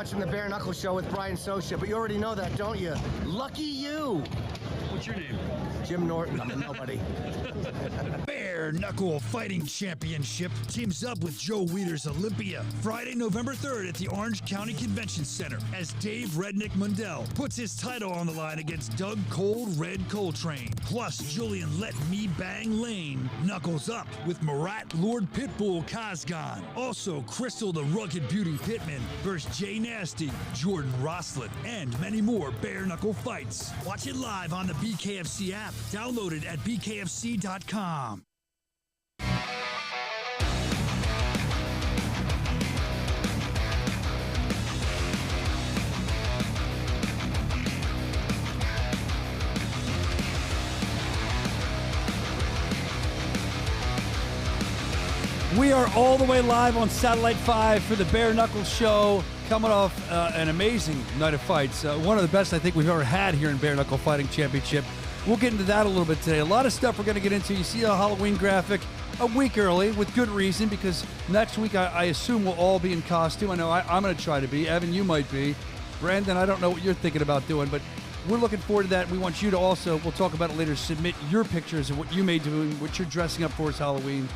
watching the Bare Knuckle Show with Brian Soscia, but you already know that, don't you? Lucky you! What's your name? Jim Norton. Nobody. Bare Knuckle Fighting Championship teams up with Joe Weider's Olympia Friday, November 3rd at the Orange County Convention Center as Dave Redneck Mundell puts his title on the line against Doug Cold Red Coltrane. Plus, Julian Let Me Bang Lane knuckles up with Marat Lord Pitbull Kazgan. Also, Crystal the Rugged Beauty Pittman versus Jay Nasty, Jordan Roslin, and many more bare knuckle fights. Watch it live on the BKFC app. Download it at bkfc.com. We are all the way live on Satellite 5 for the Bare Knuckles Show, coming off an amazing night of fights. One of the best I think we've ever had here in Bare Knuckle Fighting Championship. We'll get into that a little bit today. A lot of stuff we're going to get into. You see a Halloween graphic a week early with good reason, because next week I assume we'll all be in costume. I know I'm going to try to be. Evan, you might be. Brandon, I don't know what you're thinking about doing, but we're looking forward to that. We want you to also, we'll talk about it later, submit your pictures of what you may do and what you're dressing up for as Halloween.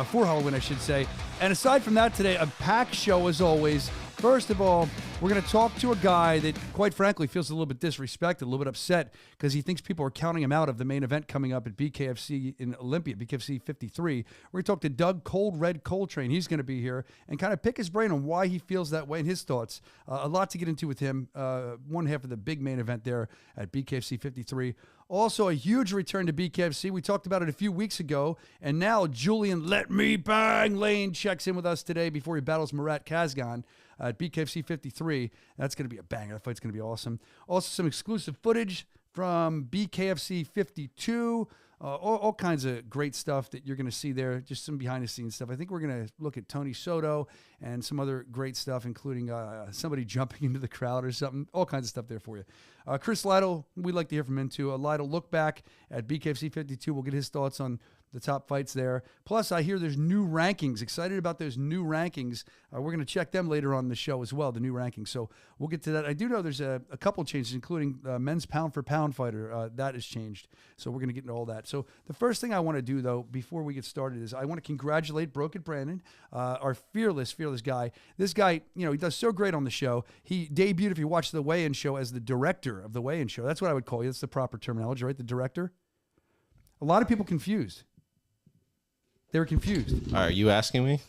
For Halloween, I should say. And aside from that today, a packed show as always. First of all, we're going to talk to a guy that, quite frankly, feels a little bit disrespected, a little bit upset, because he thinks people are counting him out of the main event coming up at BKFC in Olympia, BKFC 53. We're going to talk to Doug Cold Red Coltrane. He's going to be here and kind of pick his brain on why he feels that way and his thoughts. A lot to get into with him. One half of the big main event there at BKFC 53. Also, a huge return to BKFC. We talked about it a few weeks ago, and now Julian Let Me Bang Lane checks in with us today before he battles Marat Kazgan at BKFC 53. That's going to be a banger. That fight's going to be awesome. Also, some exclusive footage from BKFC 52. All kinds of great stuff that you're going to see there, just some behind-the-scenes stuff. I think we're going to look at Tony Soto and some other great stuff, including somebody jumping into the crowd or something. All kinds of stuff there for you. Chris Lytle, we'd like to hear from him too. Lytle, look back at BKFC 52. We'll get his thoughts on the top fights there. Plus, I hear there's new rankings. Excited about those new rankings. We're going to check them later on in the show as well, the new rankings. So we'll get to that. I do know there's a couple changes, including men's pound-for-pound fighter. That has changed. So we're going to get into all that. So the first thing I want to do, though, before we get started is I want to congratulate Broken Brandon, our fearless guy. This guy, he does so great on the show. He debuted, if you watch the weigh-in show, as the director of the weigh-in show. That's what I would call you. That's the proper terminology, right? The director. A lot of people confused. They were confused. Are you asking me?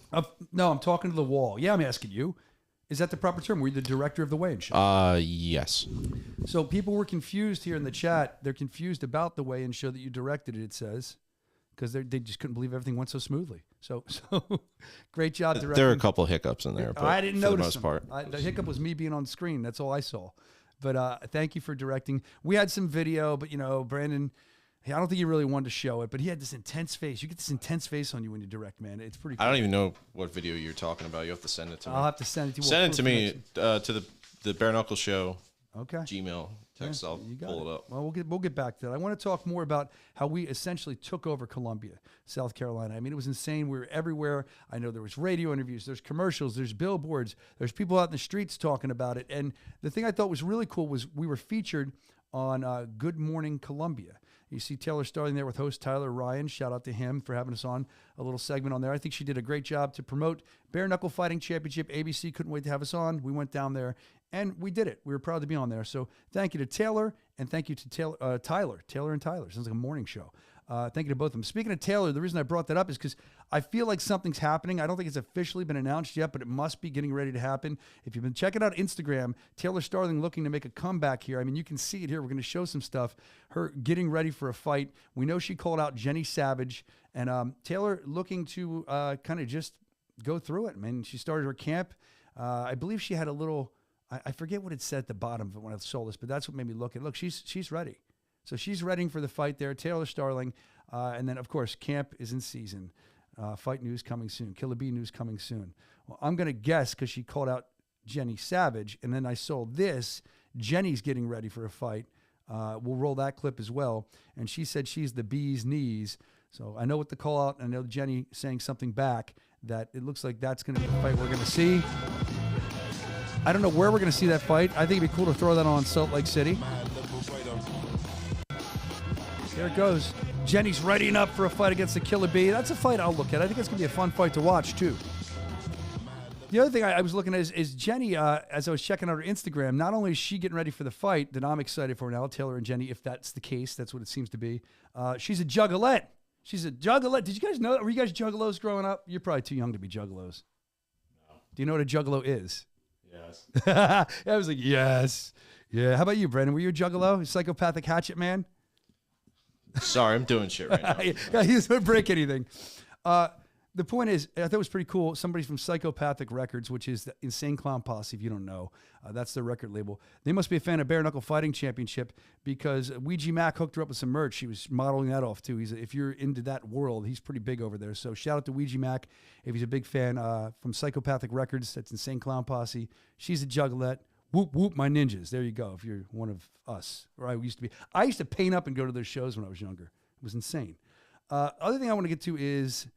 No, I'm talking to the wall. Yeah, I'm asking you. Is that the proper term? Were you the director of the weigh-in show? Yes. So people were confused here in the chat. They're confused about the weigh-in show that you directed it says, because they just couldn't believe everything went so smoothly. So great job directing. There are a couple hiccups in there, but I didn't notice for the most part. The hiccup was me being on screen. That's all I saw. But thank you for directing. We had some video, but, Brandon... I don't think he really wanted to show it, but he had this intense face. You get this intense face on you when you direct, man. It's pretty cool. I don't even know what video you're talking about. You have to send it to me. I'll have to send it to you. Send it to me, to the Bare Knuckle Show Gmail text. Yeah, I'll pull it up. Well, we'll get back to that. I want to talk more about how we essentially took over Columbia, South Carolina. I mean, it was insane. We were everywhere. I know there was radio interviews, there's commercials, there's billboards, there's people out in the streets talking about it. And the thing I thought was really cool was we were featured on Good Morning Columbia. You see Taylor Starling there with host Tyler Ryan. Shout out to him for having us on a little segment on there. I think she did a great job to promote Bare Knuckle Fighting Championship. ABC couldn't wait to have us on. We went down there, and we did it. We were proud to be on there. So thank you to Taylor, and thank you to Tyler. Taylor and Tyler. Sounds like a morning show. Thank you to both of them. Speaking of Taylor, the reason I brought that up is because I feel like something's happening. I don't think it's officially been announced yet, but it must be getting ready to happen. If you've been checking out Instagram, Taylor Starling looking to make a comeback here. I mean, you can see it here. We're going to show some stuff. Her getting ready for a fight. We know she called out Jenny Savage, and Taylor looking to kind of just go through it. I mean, she started her camp. I believe she had a little, I forget what it said at the bottom of it when I saw this, but that's what made me look at it. Look, she's ready. So she's ready for the fight there, Taylor Starling. And then, of course, camp is in season. Fight news coming soon. Killer Bee news coming soon. Well, I'm going to guess because she called out Jenny Savage, and then I saw this. Jenny's getting ready for a fight. We'll roll that clip as well. And she said she's the bee's knees. So I know what the call out. I know Jenny saying something back that it looks like that's going to be the fight we're going to see. I don't know where we're going to see that fight. I think it'd be cool to throw that on Salt Lake City. There it goes. Jenny's readying up for a fight against the Killer Bee. That's a fight I'll look at. I think it's going to be a fun fight to watch, too. The other thing I was looking at is Jenny, as I was checking out her Instagram, not only is she getting ready for the fight that I'm excited for now, Taylor and Jenny, if that's the case, that's what it seems to be. She's a juggalette. She's a juggalette. Did you guys know that? Were you guys juggalos growing up? You're probably too young to be juggalos. No. Do you know what a juggalo is? Yes. I was like, yes. Yeah. How about you, Brandon? Were you a juggalo? A psychopathic hatchet man? Sorry, I'm doing shit right now. Yeah, he doesn't break anything. The point is, I thought it was pretty cool. Somebody from Psychopathic Records, which is the Insane Clown Posse, if you don't know. That's their record label. They must be a fan of Bare Knuckle Fighting Championship because Ouija Mac hooked her up with some merch. She was modeling that off, too. If you're into that world, he's pretty big over there. So shout out to Ouija Mac if he's a big fan from Psychopathic Records. That's Insane Clown Posse. She's a juggalette. Whoop, whoop, my ninjas. There you go, if you're one of us. Or I used to be. I used to paint up and go to their shows when I was younger. It was insane. Other thing I want to get to is...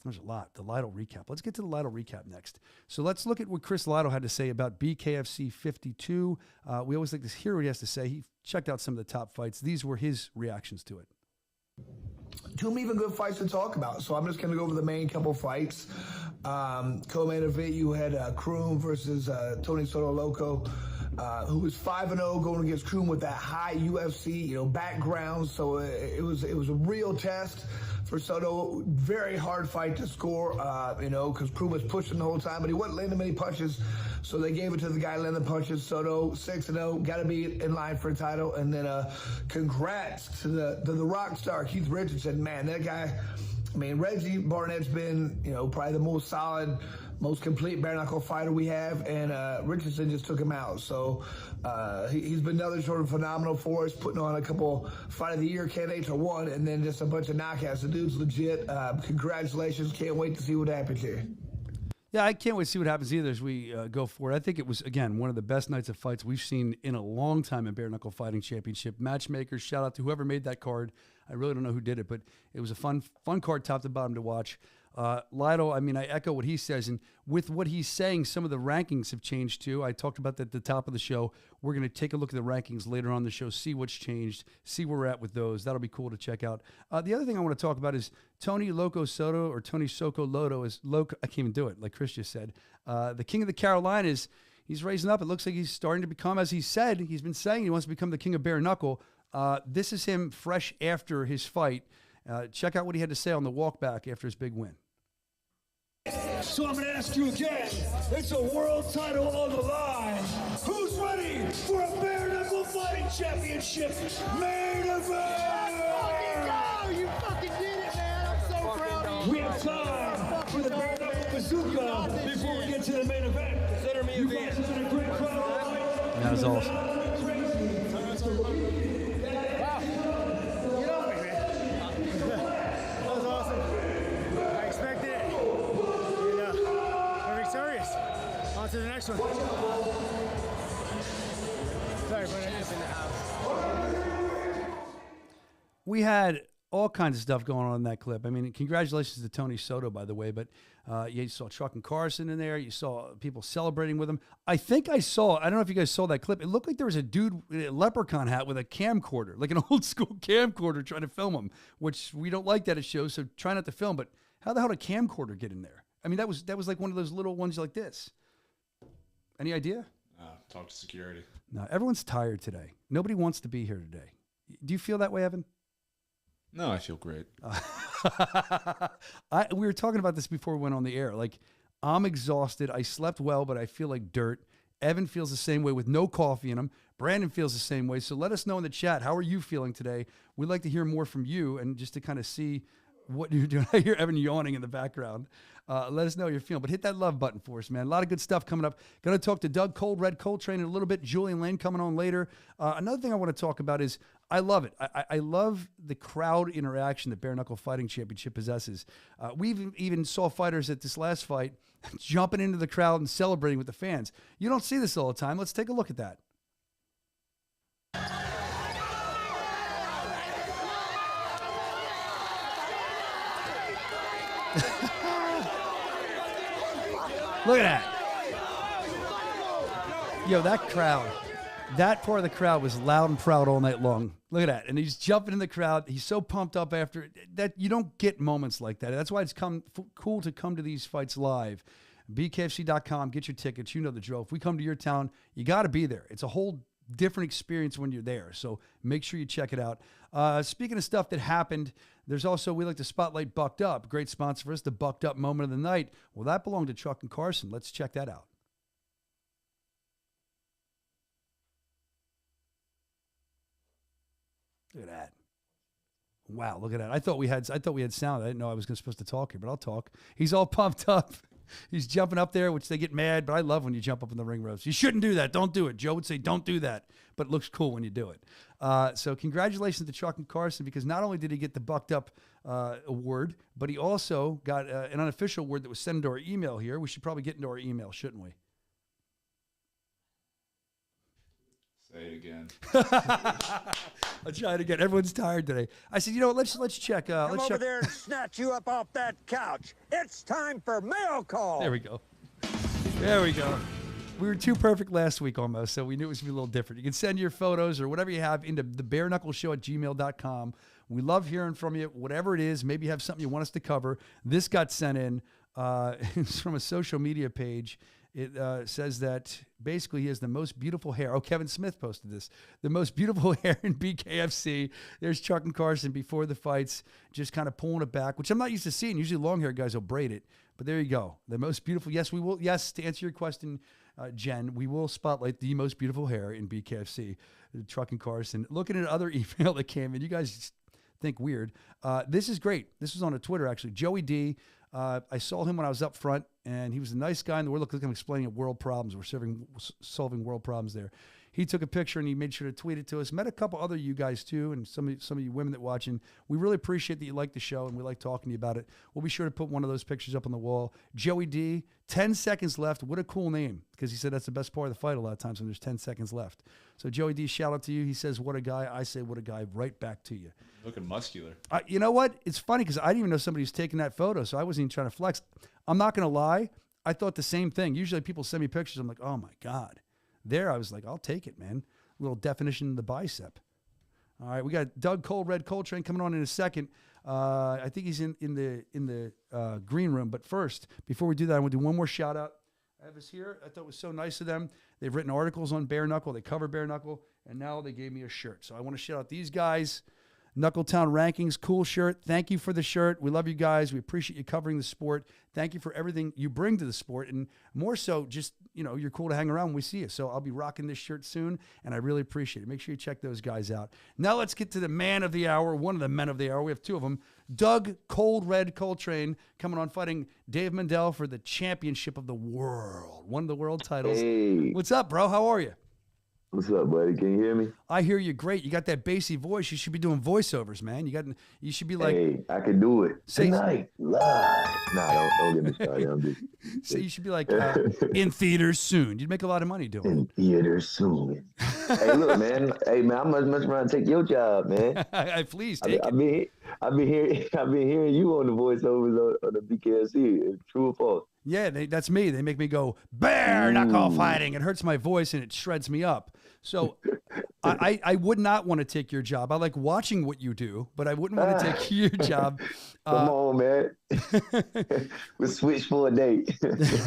There's a lot. The Lytle recap. Let's get to the Lytle recap next. So let's look at what Chris Lytle had to say about BKFC 52. We always like to hear what he has to say. He checked out some of the top fights. These were his reactions to it. Two even good fights to talk about. So I'm just going to go over the main couple fights. Co-main event, you had Kroom versus Tony Soto Loco, who was 5-0 going against Kroom with that high UFC, background. So it was a real test for Soto. Very hard fight to score, because Kroom was pushing the whole time, but he wasn't landing many punches. So they gave it to the guy landing punches. Soto 6-0, got to be in line for a title. And then congrats to the rock star Keith Richardson. Man, that guy. I mean, Reggie Barnett's been, probably the most solid, most complete bare knuckle fighter we have, and Richardson just took him out. So he's been another sort of phenomenal for us, putting on a couple Fight of the Year candidates or one, and then just a bunch of knockouts. The dude's legit. Congratulations. Can't wait to see what happens here. Yeah, I can't wait to see what happens either as we go forward. I think it was, again, one of the best nights of fights we've seen in a long time in Bare Knuckle Fighting Championship. Matchmakers, shout out to whoever made that card. I really don't know who did it, but it was a fun card top to bottom to watch. Lytle, I echo what he says, and with what he's saying, some of the rankings have changed too. I talked about that at the top of the show. We're going to take a look at the rankings later on the show, see what's changed, see where we're at with those. That'll be cool to check out. The other thing I want to talk about is Tony Loco Soto, or Tony Soco Loto, is Loco. I can't even do it, like Chris just said. The King of the Carolinas, he's raising up. It looks like he's starting to become, as he said, he's been saying he wants to become the King of Bare Knuckle. This is him fresh after his fight. Check out what he had to say on the walk back after his big win. So I'm going to ask you again, it's a world title on the line. Who's ready for a Bare Knuckle Fighting Championship main event? Let's fucking go! You fucking did it, man! I'm so proud of you. We have time for the Bare Knuckle Bazooka before we get to the main event. Consider me you guys have been a great crowd. That was awesome. Wow. Get off me, man. That was awesome. I expected it. We're victorious. On to the next one. Sorry, but I just in the house. We had all kinds of stuff going on in that clip. Congratulations to Tony Soto, by the way, but you saw Truck and Carson in there. You saw people celebrating with him. I don't know if you guys saw that clip. It looked like there was a dude in a leprechaun hat with a camcorder, like an old school camcorder trying to film him, which we don't like that at shows, so try not to film. But how the hell did a camcorder get in there? That was like one of those little ones like this. Any idea? Talk to security. No, everyone's tired today. Nobody wants to be here today. Do you feel that way, Evan? No, I feel great. We were talking about this before we went on the air. Like, I'm exhausted. I slept well, but I feel like dirt. Evan feels the same way with no coffee in him. Brandon feels the same way. So let us know in the chat. How are you feeling today? We'd like to hear more from you and just to kind of see what you're doing. I hear Evan yawning in the background. Let us know how you're feeling. But hit that love button for us, man. A lot of good stuff coming up. Going to talk to Doug Cold, Red Coltrane in a little bit. Julian Lane coming on later. Another thing I want to talk about is I love it. I love the crowd interaction that Bare Knuckle Fighting Championship possesses. We even saw fighters at this last fight jumping into the crowd and celebrating with the fans. You don't see this all the time. Let's take a look at that. Look at that. Yo, that crowd, that part of the crowd was loud and proud all night long. Look at that. And he's jumping in the crowd. He's so pumped up after it. That you don't get moments like that. That's why it's cool to come to these fights live. BKFC.com, get your tickets. You know the drill. If we come to your town, you got to be there. It's a whole different experience when you're there. So make sure you check it out. Speaking of stuff that happened, there's also, we like to spotlight Bucked Up. Great sponsor for us, the Bucked Up moment of the night. Well, that belonged to Chuck and Carson. Let's check that out. Look at that. Wow, look at that. I thought we had sound. I didn't know I was supposed to talk here, but I'll talk. He's all pumped up. He's jumping up there, which they get mad, but I love when you jump up in the ring ropes. You shouldn't do that. Don't do it. Joe would say, don't do that, but it looks cool when you do it. So congratulations to Chuck and Carson, because not only did he get the Bucked Up award, but he also got an unofficial award that was sent into our email here. We should probably get into our email, shouldn't we? Say it again. I'll try it again. Everyone's tired today. I said, you know what? Let's check. Come over there and snatch you up off that couch. It's time for mail call. There we go. There we go. We were too perfect last week almost, so we knew it was going to be a little different. You can send your photos or whatever you have into thebareknuckleshow@gmail.com. We love hearing from you, whatever it is. Maybe you have something you want us to cover. This got sent in. It's from a social media page. It says that basically he has the most beautiful hair. Oh, Kevin Smith posted this. The most beautiful hair in BKFC. There's Chuck and Carson before the fights, just kind of pulling it back, which I'm not used to seeing. Usually long-haired guys will braid it. But there you go. The most beautiful. Yes, we will. Yes, to answer your question, Jen, we will spotlight the most beautiful hair in BKFC. Chuck and Carson. Looking at other email that came in, you guys think weird. This is great. This was on a Twitter, actually. Joey D. I saw him when I was up front, and he was a nice guy in the world. Look like I'm explaining world problems. We're solving world problems there. He took a picture, and he made sure to tweet it to us. Met a couple other you guys, too, and some of you women that watching. We really appreciate that you like the show, and we like talking to you about it. We'll be sure to put one of those pictures up on the wall. Joey D, 10 seconds left. What a cool name, because he said that's the best part of the fight a lot of times when there's 10 seconds left. So, Joey D, shout out to you. He says, what a guy. I say, what a guy, right back to you. Looking muscular. You know what? It's funny because I didn't even know somebody was taking that photo, so I wasn't even trying to flex. I'm not going to lie. I thought the same thing. Usually people send me pictures. I'm like, oh, my God. There, I was like, I'll take it, man. A little definition of the bicep. All right, we got Doug Cold, Red Coltrane coming on in a second. I think he's in the green room. But first, before we do that, I want to do one more shout-out. I have this here. I thought it was so nice of them. They've written articles on Bare Knuckle. They cover Bare Knuckle, and now they gave me a shirt. So I want to shout out these guys. Knuckletown Rankings, cool shirt. Thank you for the shirt. We love you guys. We appreciate you covering the sport. Thank you for everything you bring to the sport. And more so, just, you're cool to hang around when we see you. So I'll be rocking this shirt soon, and I really appreciate it. Make sure you check those guys out. Now let's get to the man of the hour, one of the men of the hour. We have two of them. Doug Cold Red Coltrane coming on, fighting Dave Mendel for the championship of the world. One of the world titles. Hey. What's up, bro? How are you? What's up, buddy? Can you hear me? I hear you great. You got that bassy voice. You should be doing voiceovers, man. You should be like, hey, I can do it tonight live. Nah, don't get me started. I'm just. So you should be like in theaters soon. You'd make a lot of money doing it. In theaters soon. Hey, look, man. Hey, man, I'm much around to take your job, man. Please take I've been hearing you on the voiceovers on the BKFC. True or false? Yeah, that's me. They make me go bare knuckle fighting. It hurts my voice and it shreds me up. So I would not want to take your job. I like watching what you do, but I wouldn't want to take your job. Come on, man. We'll switch for a date.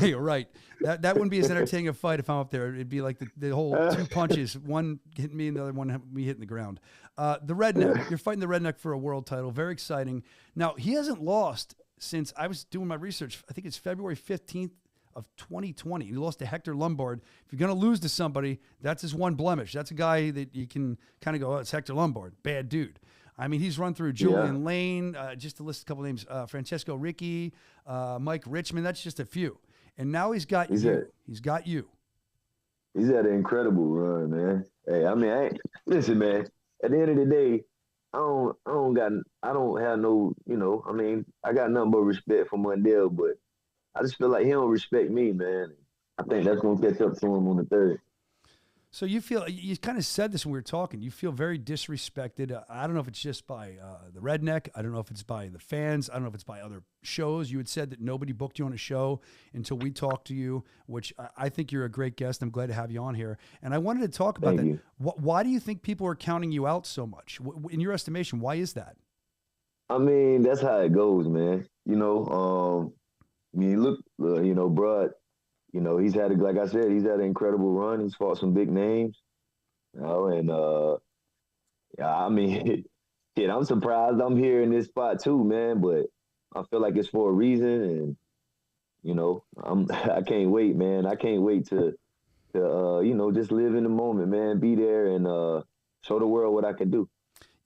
You're right. That wouldn't be as entertaining a fight if I'm up there. It'd be like the whole two punches, one hitting me and the other one me hitting the ground. The Redneck, you're fighting the Redneck for a world title. Very exciting. Now, he hasn't lost since I was doing my research. I think it's February 15th of 2020. He lost to Hector Lombard. If you're going to lose to somebody, that's his one blemish. That's a guy that you can kind of go, oh, it's Hector Lombard. Bad dude. I mean, he's run through Julian Lane, just to list a couple names, Francesco Ricci, Mike Richmond. That's just a few. And now he's got you. He's got you. He's had an incredible run, man. Hey, I mean, listen, man, at the end of the day, I don't have no, I mean, I got nothing but respect for Mundell, but I just feel like he don't respect me, man. I think that's going to catch up to him on the third. So you feel, you kind of said this when we were talking, you feel very disrespected. I don't know if it's just by the Redneck. I don't know if it's by the fans. I don't know if it's by other shows. You had said that nobody booked you on a show until we talked to you, which I think you're a great guest. I'm glad to have you on here. And I wanted to talk about Thank that. you. Why do you think people are counting you out so much? In your estimation, why is that? I mean, that's how it goes, man. I mean, look, bruh, he's had, like I said, he's had an incredible run. He's fought some big names, and yeah, I mean, shit, I'm surprised I'm here in this spot too, man. But I feel like it's for a reason, and I can't wait, man. I can't wait to just live in the moment, man. Be there and show the world what I can do.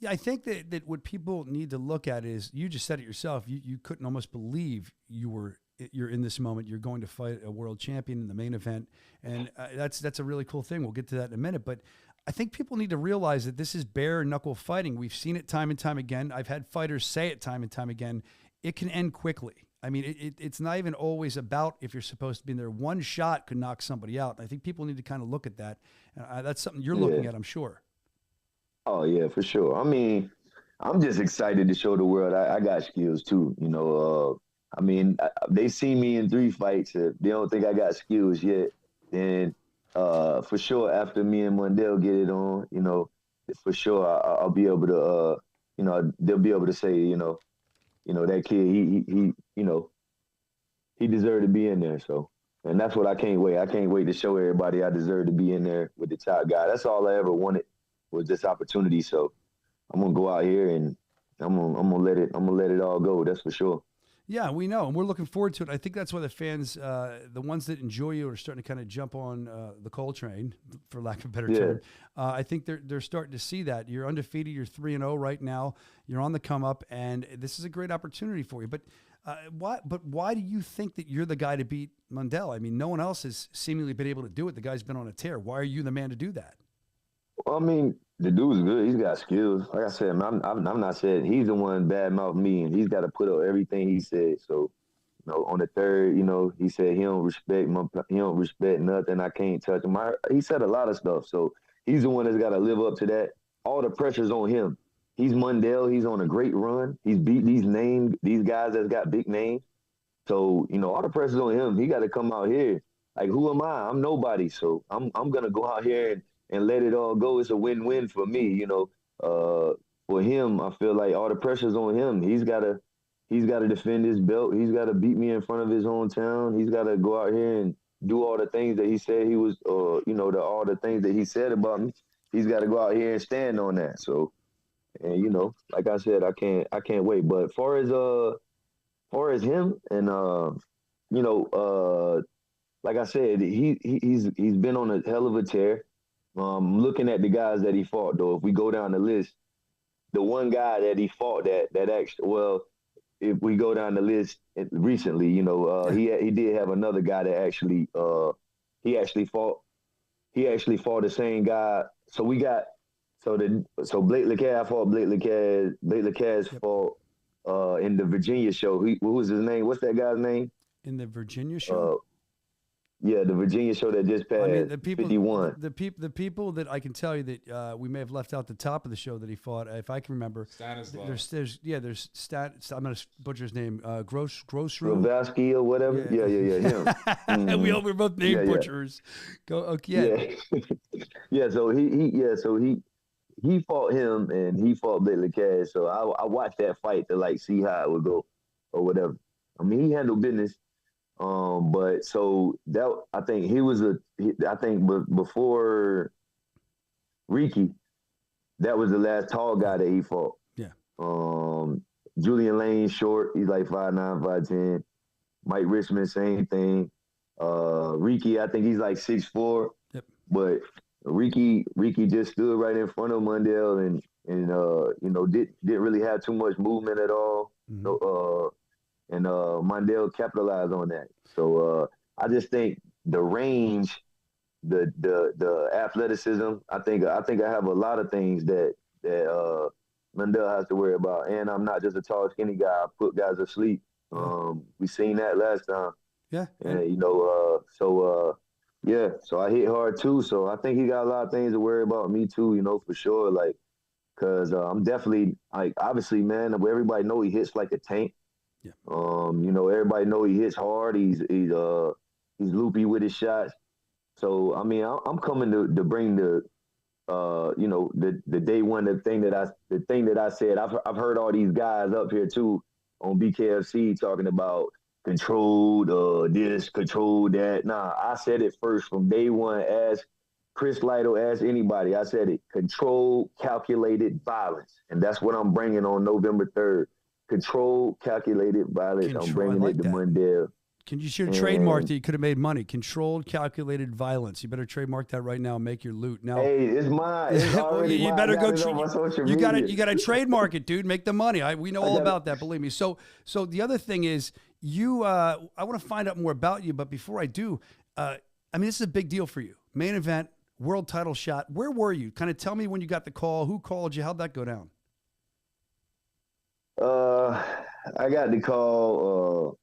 Yeah, I think that what people need to look at is, you just said it yourself, you couldn't almost believe you're in this moment. You're going to fight a world champion in the main event, and that's a really cool thing. We'll get to that in a minute, but I think people need to realize that this is bare knuckle fighting. We've seen it time and time again. I've had fighters say it time and time again. It can end quickly. I mean, it's not even always about if you're supposed to be in there. One shot could knock somebody out. I think people need to kind of look at that. That's something you're looking at, I'm sure. Oh yeah, for sure. I mean, I'm just excited to show the world I got skills too. I mean, they see me in 3 fights. If they don't think I got skills yet, then for sure after me and Mundell get it on, for sure I'll be able to, they'll be able to say, that kid, he deserved to be in there. So, and that's what I can't wait. I can't wait to show everybody I deserve to be in there with the top guy. That's all I ever wanted, was this opportunity. So I'm gonna go out here and I'm gonna let it all go. That's for sure. Yeah, we know, and we're looking forward to it. I think that's why the fans, the ones that enjoy you, are starting to kind of jump on the Cole train, for lack of a better term. I think they're starting to see that you're undefeated. You're 3-0 right now. You're on the come up, and this is a great opportunity for you. But why do you think that you're the guy to beat Mundell? I mean, no one else has seemingly been able to do it. The guy's been on a tear. Why are you the man to do that? Well, I mean, the dude's good. He's got skills. Like I said, I'm not saying he's the one badmouth me, and he's got to put up everything he said. So, on the third, he said he don't respect nothing. I can't touch him. He said a lot of stuff. So he's the one that's got to live up to that. All the pressure's on him. He's Mundell. He's on a great run. He's beat these guys that's got big names. So, all the pressure's on him. He got to come out here. Like, who am I? I'm nobody. So I'm gonna go out here and let it all go. It's a win-win for me, For him, I feel like all the pressure's on him. He's gotta defend his belt. He's gotta beat me in front of his hometown. He's gotta go out here and do all the things that he said he was, all the things that he said about me. He's gotta go out here and stand on that. So, and like I said, I can't wait. But far as him and like I said, he's been on a hell of a tear. Looking at the guys that he fought, though, if we go down the list, the one guy that he fought that actually, well, if we go down the list recently, he did have another guy that actually he actually fought the same guy. So we got Blake Lacaze fought Blake Lacaze. Blake Lacaze fought in the Virginia show. What was his name? What's that guy's name? In the Virginia show? Yeah, the Virginia show that just passed. I mean, the people, 51. The people that I can tell you that we may have left out the top of the show that he fought, if I can remember. Stanislav. There's I'm going to butcher his name. Grossru. Ravasky or whatever. Yeah, him. And we're both name butchers. Go. Okay. Yeah. So he fought him and he fought Blake Lacaze. So I watched that fight to see how it would go or whatever. I mean, he handled business. But so that I think before Ricky, that was the last tall guy that he fought. Yeah. Julian Lane short, he's like 5'9", 5'10". Mike Richmond, same thing. Ricky, I think he's like 6'4". Yep. But Ricky just stood right in front of Mundell and didn't really have too much movement at all. Mm-hmm. And Mundell capitalized on that. So I just think the range, the athleticism, I think I have a lot of things that Mundell has to worry about. And I'm not just a tall, skinny guy. I put guys to sleep. We seen that last time. Yeah. And Yeah, so I hit hard too. So I think he got a lot of things to worry about me too, for sure. Like, cause I'm definitely like obviously, man. Everybody know he hits like a tank. Yeah. Everybody know he hits hard. He's loopy with his shots. So I mean, I'm coming to bring the day one, the thing that I said. I've heard all these guys up here too on BKFC talking about controlled this, controlled that. Nah, I said it first from day one. As Chris Lytle, as anybody, I said it. Controlled, calculated violence, and that's what I'm bringing on November 3rd. Controlled, calculated violence. I'm bringing it to Mundell. You should have trademarked it. You could have made money. Controlled, calculated violence. You better trademark that right now and make your loot. Now, hey, it's mine. It's already you mine. better go. You got to trademark it, dude. Make the money. We know all about that. Believe me. So the other thing is, I want to find out more about you. But before I do, this is a big deal for you. Main event, world title shot. Where were you? Kind of tell me when you got the call. Who called you? How'd that go down? I got the call.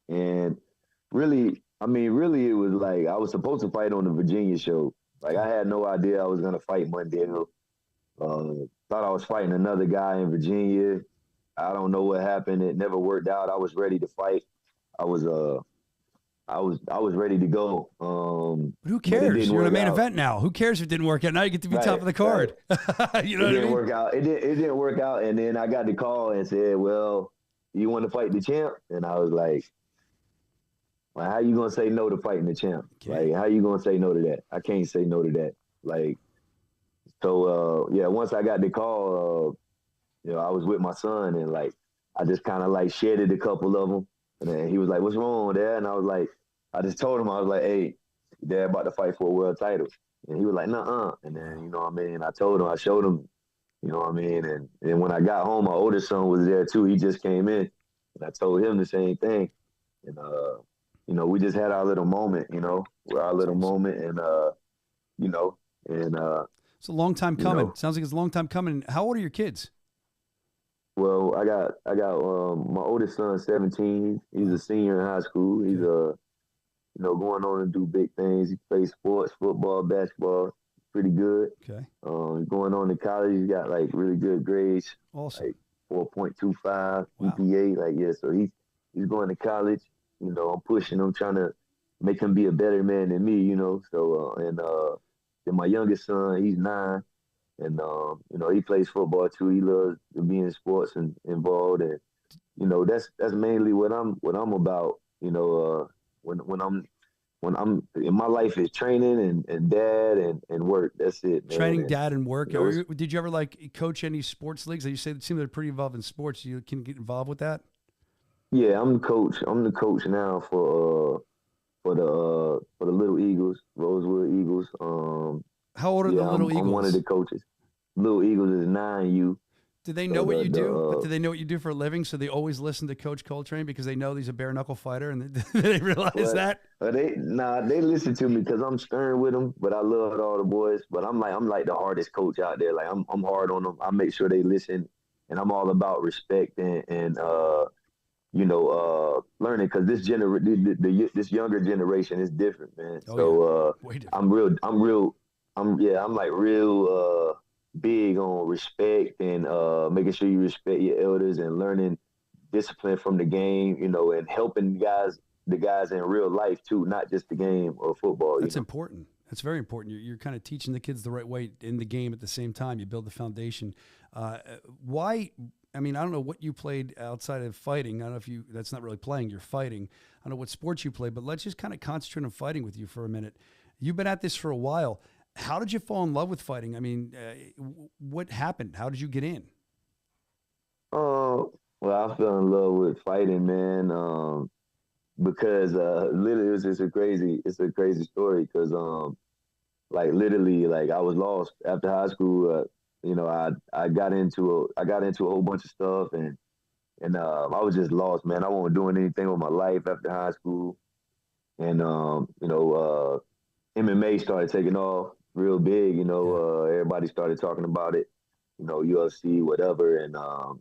And really, it was like I was supposed to fight on the Virginia show. Like I had no idea I was gonna fight Mundell. Thought I was fighting another guy in Virginia. I don't know what happened. It never worked out. I was ready to fight. I was ready to go. But who cares? You're in a main event now. Who cares if it didn't work out? Now you get to be top of the card. You know it what I didn't mean? work out. It didn't work out. And then I got the call and said, "Well, you want to fight the champ?" And I was like, "Well, how you gonna say no to fighting the champ? Okay. Like, how you gonna say no to that? I can't say no to that." Like, so once I got the call, I was with my son and like I just kind of like shedded a couple of them, and then he was like, "What's wrong, Dad?" And I was like, I just told him, I was like, "Hey, Dad about to fight for a world title," and he was like, "Nuh-uh." And then I told him, I showed him, and when I got home, my older son was there too. He just came in, and I told him the same thing, and we just had our little moment, and it's a long time coming. Sounds like it's a long time coming. How old are your kids? Well, I got my oldest son, 17. He's a senior in high school. He's going on to do big things. He plays sports, football, basketball, pretty good. Okay. Going on to college. He's got like really good grades. Awesome. Like 4.25 GPA. So he's going to college. I'm pushing him, trying to make him be a better man than me. So then my youngest son, he's 9. And he plays football too. He loves to be in sports and involved, and that's mainly what I'm about. When I'm in my life is training and dad and work. That's it, man. Training, dad, and work. Did you ever like coach any sports leagues? You say it seems they're pretty involved in sports. You can get involved with that. Yeah, I'm the coach. I'm the coach now for the Little Eagles, Rosewood Eagles. How old are the Little Eagles? I'm one of the coaches. Little Eagles is 9U. Do they know what you do? Do they know what you do for a living? So they always listen to Coach Coltrane because they know he's a bare knuckle fighter, and they realize that. They listen to me because I'm stern with them, but I love all the boys. But I'm like the hardest coach out there. Like I'm hard on them. I make sure they listen, and I'm all about respect and learning because this younger generation is different, man. I'm real big on respect and making sure you respect your elders and learning discipline from the game, and helping the guys in real life too, not just the game or football. That's important. That's very important. You're kind of teaching the kids the right way in the game at the same time. You build the foundation. Why? I mean, I don't know what you played outside of fighting. I don't know if that's not really playing, you're fighting. I don't know what sports you play, but let's just kind of concentrate on fighting with you for a minute. You've been at this for a while. How did you fall in love with fighting? I mean, what happened? How did you get in? Well, I fell in love with fighting, man, because literally it's a crazy story because literally I was lost after high school. I got into a whole bunch of stuff and I was just lost, man. I wasn't doing anything with my life after high school, and MMA started taking off real big. Everybody started talking about it. UFC, whatever, and I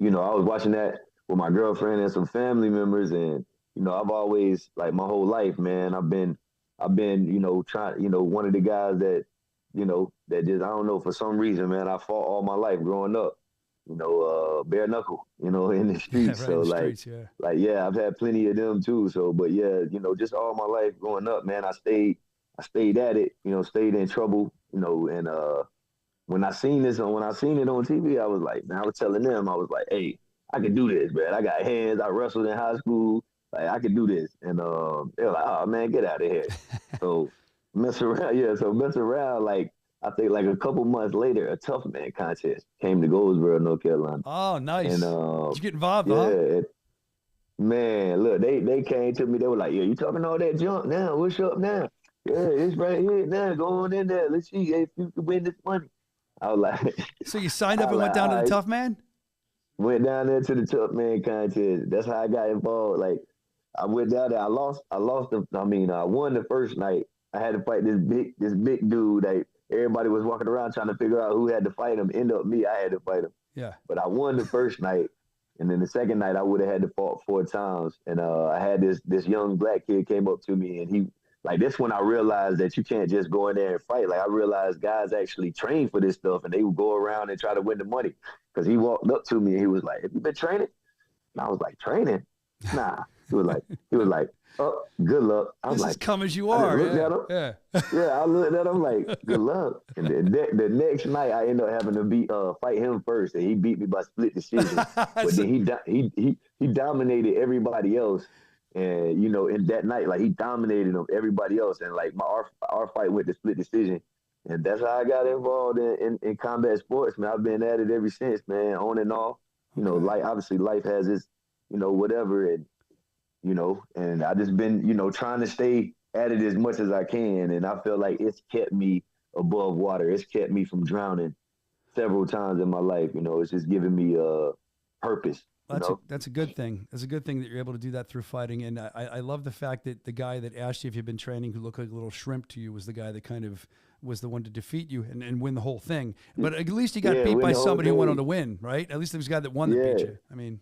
was watching that with my girlfriend and some family members, and I've always, like, my whole life, man, I've been, trying, one of the guys that, that just, I don't know, for some reason, man, I fought all my life growing up, bare knuckle, in the streets. Yeah, right, so in the like, streets, yeah, I've had plenty of them too. So, but yeah, just all my life growing up, man, I stayed at it, stayed in trouble, and when I seen it on TV, I was like, man, I was telling them, I was like, hey, I can do this, man. I got hands. I wrestled in high school. Like, I could do this. And they were like, oh, man, get out of here. So mess around. Like, I think like a couple months later, a tough man contest came to Goldsboro, North Carolina. Oh, nice. And did you get involved, yeah, man, look, they came to me. They were like, yeah, you talking all that junk now? What's up now? Yeah, it's right here now. Go on in there. Let's see if you can win this money. I was like, so you signed up and went down to the Tough Man? Went down there to the Tough Man contest. That's how I got involved. Like, I went down there. I won the first night. I had to fight this big dude. Like, everybody was walking around trying to figure out who had to fight him. End up me, I had to fight him. Yeah. But I won the first night, and then the second night I would have had to fought 4 times. And I had this young black kid came up to me, and he. Like, this when I realized that you can't just go in there and fight. Like, I realized guys actually train for this stuff, and they would go around and try to win the money. Because he walked up to me, and he was like, have you been training? And I was like, training? Nah. He was like, oh, good luck. I was this like, is come as you are. Looked at him. Yeah. Yeah, I looked at him like, good luck. And then the next night, I ended up having to fight him first, and he beat me by split decision. But then he dominated everybody else. And, in that night, like, he dominated everybody else. And, like, our fight went to split decision. And that's how I got involved in combat sports, man. I've been at it ever since, man, on and off. Like, obviously life has its, whatever. And I just been, trying to stay at it as much as I can. And I feel like it's kept me above water. It's kept me from drowning several times in my life. It's just given me purpose. That's a good thing. It's a good thing that you're able to do that through fighting. And I love the fact that the guy that asked you if you've been training, who looked like a little shrimp to you, was the guy that kind of was the one to defeat you and win the whole thing. But at least he got beat by somebody who went on to win, right? At least there was a guy that won that beat you. I mean,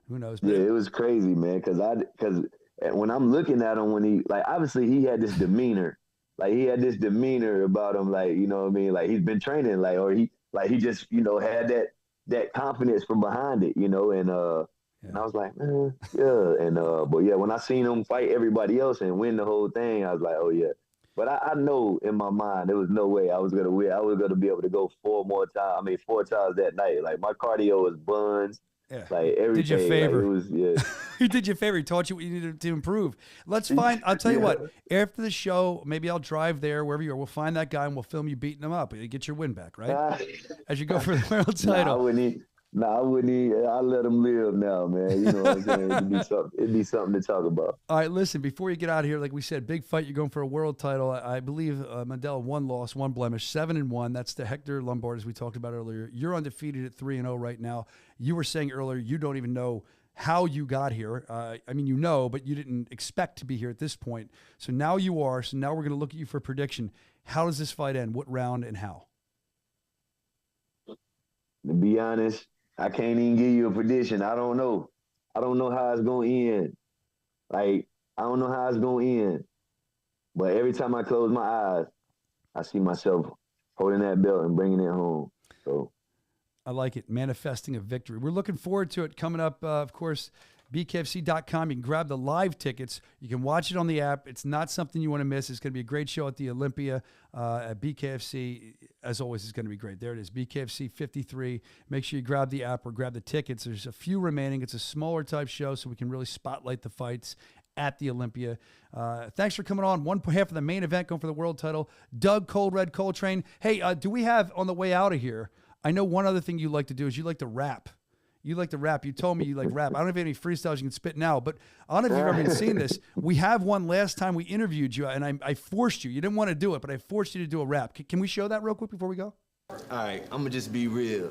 who knows? Yeah, it was crazy, man. Because when I'm looking at him, when he, like, obviously he had this demeanor. Like, he had this demeanor about him, like, you know what I mean? Like, he's been training, like, or he just, had that confidence from behind it, and I was like, man, yeah. And but yeah, when I seen him fight everybody else and win the whole thing, I was like, oh yeah. But I know in my mind there was no way I was gonna win. I was gonna be able to go 4 times that night. Like, my cardio was buns. Yeah. Like, everything. Did you a favor. Like, He did you a favor. He taught you what you needed to improve. I'll tell you what, after the show, maybe I'll drive there, wherever you are. We'll find that guy and we'll film you beating him up. You get your win back, right? As you go for the world title. I wouldn't. I'll let him live now, man. You know what I'm saying? It'd be something to talk about. All right, listen, before you get out of here, like we said, big fight. You're going for a world title. I believe Mundell, 1 loss, 1 blemish, 7-1. That's to Hector Lombard, as we talked about earlier. You're undefeated at 3-0 right now. You were saying earlier you don't even know how you got here. I mean, but you didn't expect to be here at this point. So now you are. So now we're going to look at you for a prediction. How does this fight end? What round and how? To be honest, I can't even give you a prediction. I don't know. I don't know how it's going to end. Like, I don't know how it's going to end. But every time I close my eyes, I see myself holding that belt and bringing it home. So I like it. Manifesting a victory. We're looking forward to it coming up, of course, BKFC.com. You can grab the live tickets. You can watch it on the app. It's not something you want to miss. It's going to be a great show at the Olympia at BKFC. As always, it's going to be great. There it is, BKFC 53. Make sure you grab the app or grab the tickets. There's a few remaining. It's a smaller type show, so we can really spotlight the fights at the Olympia. Thanks for coming on. One half of the main event going for the world title. Doug Cold Red Coltrane. Hey, do we have, on the way out of here, I know one other thing you like to do is you like to rap. You like to rap. You told me you like rap. I don't know if you have any freestyles you can spit now, but I don't know if you've ever seen this. We have one last time we interviewed you, and I forced you. You didn't want to do it, but I forced you to do a rap. Can we show that real quick before we go? All right, I'm going to just be real.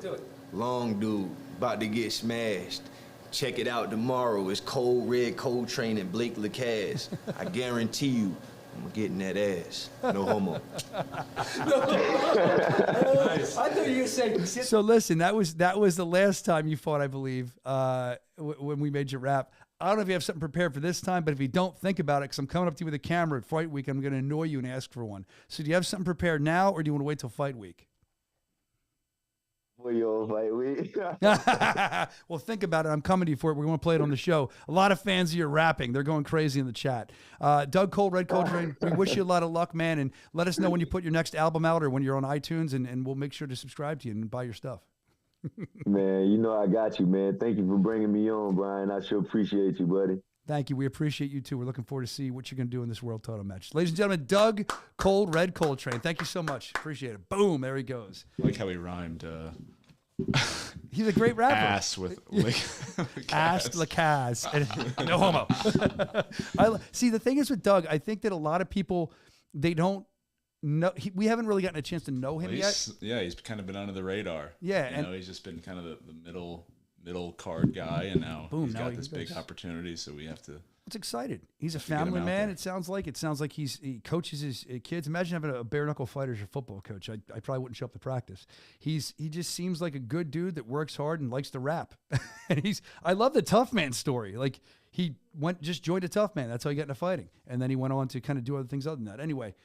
Long dude, about to get smashed. Check it out tomorrow. It's Cold Red Coltrane and Blake LaCasse. I guarantee you, I'm getting that ass. No homo. Nice. I thought you were saying. So listen, that was the last time you fought, I believe, when we made you rap. I don't know if you have something prepared for this time, but if you don't, think about it, because I'm coming up to you with a camera at fight week. I'm going to annoy you and ask for one. So do you have something prepared now, or do you want to wait till fight week? For your fight week. Well, think about it. I'm coming to you for it. We're going to play it on the show. A lot of fans of your rapping. They're going crazy in the chat. Doug Cole, Red Coltrane, we wish you a lot of luck, man, and let us know when you put your next album out or when you're on iTunes, and we'll make sure to subscribe to you and buy your stuff. Man, you know I got you, man. Thank you for bringing me on, Brian. I sure appreciate you, buddy. Thank you. We appreciate you, too. We're looking forward to see what you're going to do in this world title match. Ladies and gentlemen, Doug Cole, Red Coltrane. Thank you so much. Appreciate it. Boom. There he goes. I like how he rhymed. He's a great rapper. Ass with Ass Lacaz. No homo. See, the thing is with Doug, I think that a lot of people, they don't know. We haven't really gotten a chance to know him yet. Yeah, he's kind of been under the radar. Yeah. You know, he's just been kind of the middle card guy, and now he's got this big opportunity, so we have to. It's excited. He's a family man. It sounds like he coaches his kids. Imagine having a bare knuckle fighter as your football coach. I probably wouldn't show up to practice. He just seems like a good dude that works hard and likes to rap. And I love the tough man story. Like he joined a tough man. That's how he got into fighting, and then he went on to kind of do other things other than that. Anyway,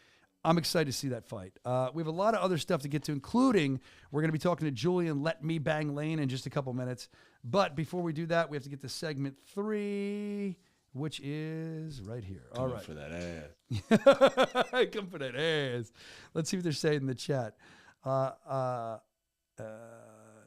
I'm excited to see that fight. We have a lot of other stuff to get to, including we're going to be talking to Julian Let Me Bang Lane in just a couple minutes. But before we do that, we have to get to segment 3, which is right here. All right. For that ass. Come for that ass. Let's see what they're saying in the chat.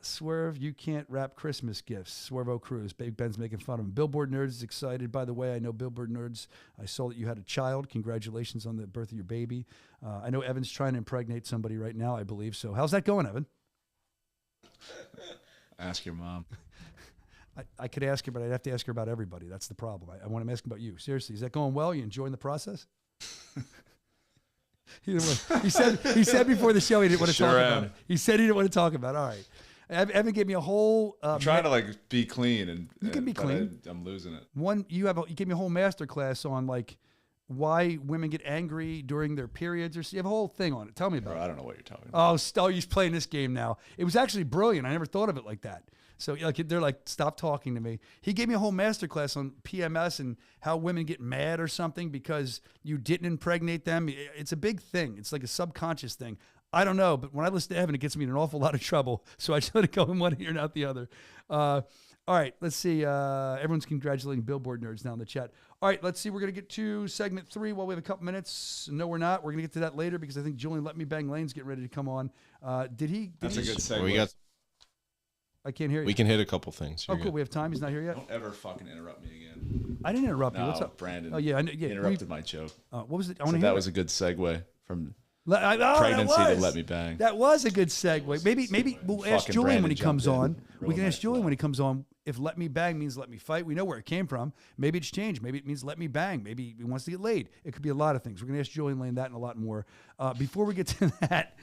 Swerve, you can't wrap Christmas gifts. Swervo Cruz. Big Ben's making fun of him. Billboard Nerds is excited. By the way, I know Billboard Nerds. I saw that you had a child. Congratulations on the birth of your baby. I know Evan's trying to impregnate somebody right now, I believe. So how's that going, Evan? Ask your mom. I could ask her, but I'd have to ask her about everybody. That's the problem. I want to ask about you. Seriously, is that going well? You enjoying the process? He said before the show he didn't want to talk about it. He said he didn't want to talk about it. All right. Evan gave me a whole. I'm trying to be clean, and you can be clean. I'm losing it. You gave me a whole master class on why women get angry during their periods, or you have a whole thing on it. Tell me about it. I don't know what you're talking about. Oh, he's playing this game now. It was actually brilliant. I never thought of it like that. So they're like, stop talking to me. He gave me a whole master class on PMS and how women get mad or something because you didn't impregnate them. It's a big thing. It's like a subconscious thing. I don't know, but when I listen to Evan, it gets me in an awful lot of trouble. So I just let it go in one ear and out the other. All right, let's see. Everyone's congratulating Billboard Nerds now in the chat. All right, let's see. We're going to get to segment 3 while we have a couple minutes. No, we're not. We're going to get to that later because I think Julian Let Me Bang Lane's getting ready to come on. That's a good segue. We got. I can't hear you. We can hit a couple things. You're cool. We have time. He's not here yet. Don't ever fucking interrupt me again. I didn't interrupt you. No, What's up, Brandon? Oh yeah, interrupted my joke. What was it? So that was a good segue from pregnancy to Let Me Bang. That was a good segue. Maybe we'll ask Julian when he comes on. We can ask Julian when he comes on if Let Me Bang means let me fight. We know where it came from. Maybe it's changed. Maybe it means let me bang. Maybe he wants to get laid. It could be a lot of things. We're going to ask Julian Lane that and a lot more. Before we get to that,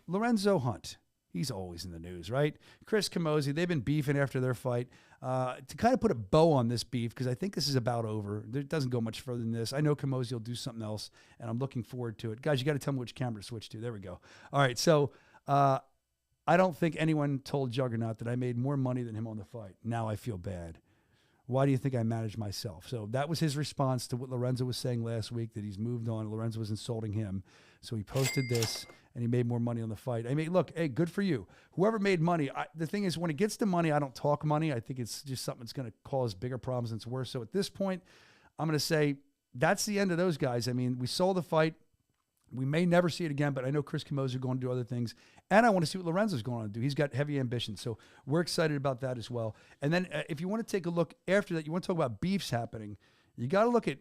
Lorenzo Hunt. He's always in the news, right? Chris Camozzi, they've been beefing after their fight. To kind of put a bow on this beef, because I think this is about over. It doesn't go much further than this. I know Camozzi will do something else, and I'm looking forward to it. Guys, you got to tell me which camera to switch to. There we go. All right, so I don't think anyone told Juggernaut that I made more money than him on the fight. Now I feel bad. Why do you think I managed myself? So that was his response to what Lorenzo was saying last week, that he's moved on. Lorenzo was insulting him. So he posted this, and he made more money on the fight. I mean, look, hey, good for you. Whoever made money, the thing is, when it gets to money, I don't talk money. I think it's just something that's going to cause bigger problems than it's worth. So at this point, I'm going to say that's the end of those guys. I mean, we saw the fight. We may never see it again, but I know Chris Camozzi is going to do other things. And I want to see what Lorenzo's going to do. He's got heavy ambitions. So we're excited about that as well. And then if you want to take a look after that, you want to talk about beefs happening, you got to look at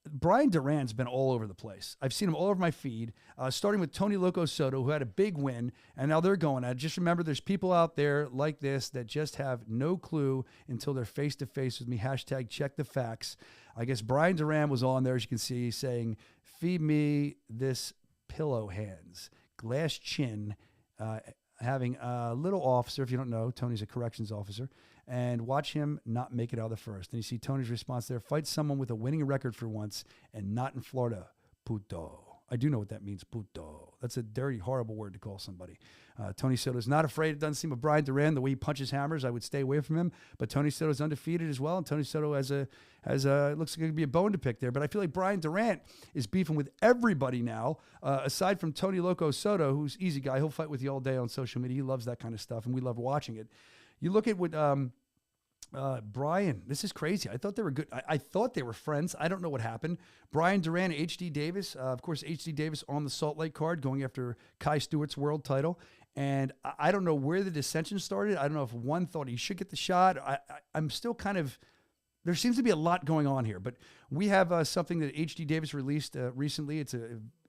Brian Duran's been all over the place. I've seen him all over my feed, starting with Tony Loco Soto, who had a big win, and now they're going at it. Just remember, there's people out there like this that just have no clue until they're face-to-face with me. Hashtag check the facts. I guess Brian Duran was on there, as you can see, saying, feed me this pillow hands, glass chin, having a little officer, if you don't know, Tony's a corrections officer, and watch him not make it out of the first. And you see Tony's response there, fight someone with a winning record for once and not in Florida, puto. I do know what that means, puto. That's a dirty, horrible word to call somebody. Tony Soto's not afraid. It doesn't seem with Brian Duran, the way he punches hammers, I would stay away from him. But Tony Soto's undefeated as well, and Tony Soto has looks like it could be a bone to pick there. But I feel like Brian Durant is beefing with everybody now, aside from Tony Loco Soto, who's easy guy. He'll fight with you all day on social media. He loves that kind of stuff, and we love watching it. You look at what Brian, this is crazy. I thought they were good. I thought they were friends. I don't know what happened. Brian Duran, H.D. Davis, of course, H.D. Davis on the Salt Lake card going after Kai Stewart's world title. And I don't know where the dissension started. I don't know if one thought he should get the shot. I'm still kind of, there seems to be a lot going on here. But we have something that H.D. Davis released recently. If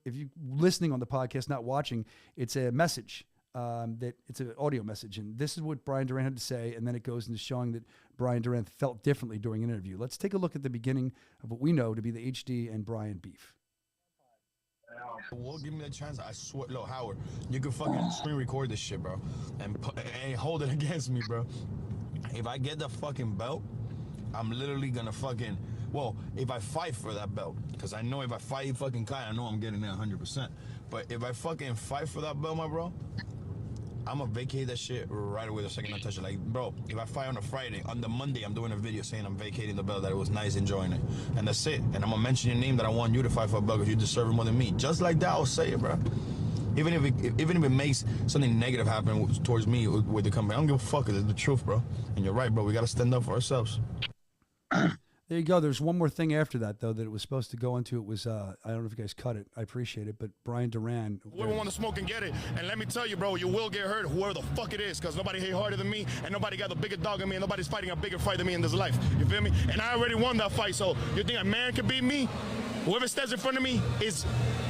you're listening on the podcast, not watching, it's a message. That it's an audio message, and this is what Brian Durant had to say, and then it goes into showing that Brian Durant felt differently during an interview. Let's take a look at the beginning of what we know to be the HD and Brian beef. Well, give me a chance. I swear, look, Howard, you can fucking screen record this shit, bro, and hold it against me, bro. If I get the fucking belt, I'm literally gonna fucking, well, if I fight for that belt, because I know if I fight fucking Kai, I know I'm getting it 100%. But if I fucking fight for that belt, my bro, I'm gonna vacate that shit right away the second I touch it. Like, bro, if I fight on a Friday, on the Monday, I'm doing a video saying I'm vacating the belt, that it was nice enjoying it. And that's it. And I'm gonna mention your name, that I want you to fight for a belt because you deserve it more than me. Just like that, I'll say it, bro. Even if it makes something negative happen towards me with the company, I don't give a fuck. It's the truth, bro. And you're right, bro. We gotta stand up for ourselves. There you go. There's one more thing after that, though, that it was supposed to go into. It was, I don't know if you guys cut it. I appreciate it. But Brian Duran. Whoever want to smoke and get it. And let me tell you, bro, you will get hurt, whoever the fuck it is, because nobody hit harder than me, and nobody got a bigger dog than me, and nobody's fighting a bigger fight than me in this life. You feel me? And I already won that fight, so you think a man can beat me? Whoever stands in front of me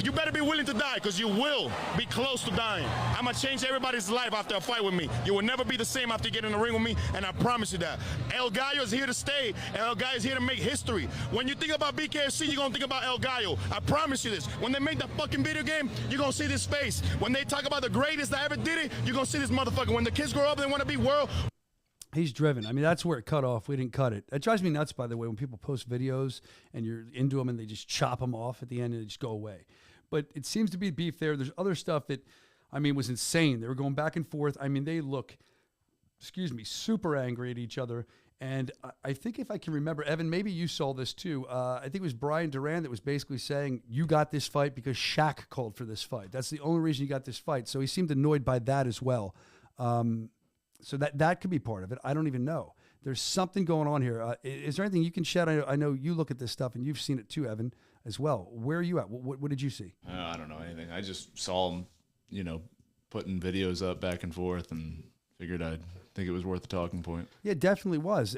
you better be willing to die, because you will be close to dying. I'm going to change everybody's life after a fight with me. You will never be the same after you get in the ring with me, and I promise you that. El Gallo is here to stay, and El Gallo is here to make history. When you think about BKFC, you're going to think about El Gallo. I promise you this. When they make the fucking video game, you're going to see this face. When they talk about the greatest that ever did it, you're going to see this motherfucker. When the kids grow up, they want to be world. He's driven. I mean, that's where it cut off. We didn't cut it. It drives me nuts, by the way, when people post videos and you're into them and they just chop them off at the end and they just go away. But it seems to be beef there. There's other stuff that, I mean, was insane. They were going back and forth. I mean, they look, super angry at each other. And I think if I can remember, Evan, maybe you saw this too. I think it was Brian Duran that was basically saying, you got this fight because Shaq called for this fight. That's the only reason you got this fight. So he seemed annoyed by that as well. So that could be part of it. I don't even know. There's something going on here. Is there anything you can shed? I know you look at this stuff and you've seen it too, Evan, as well. Where are you at? What did you see? I don't know anything. I just saw him, putting videos up back and forth, and figured I'd think it was worth a talking point. Yeah, it definitely was.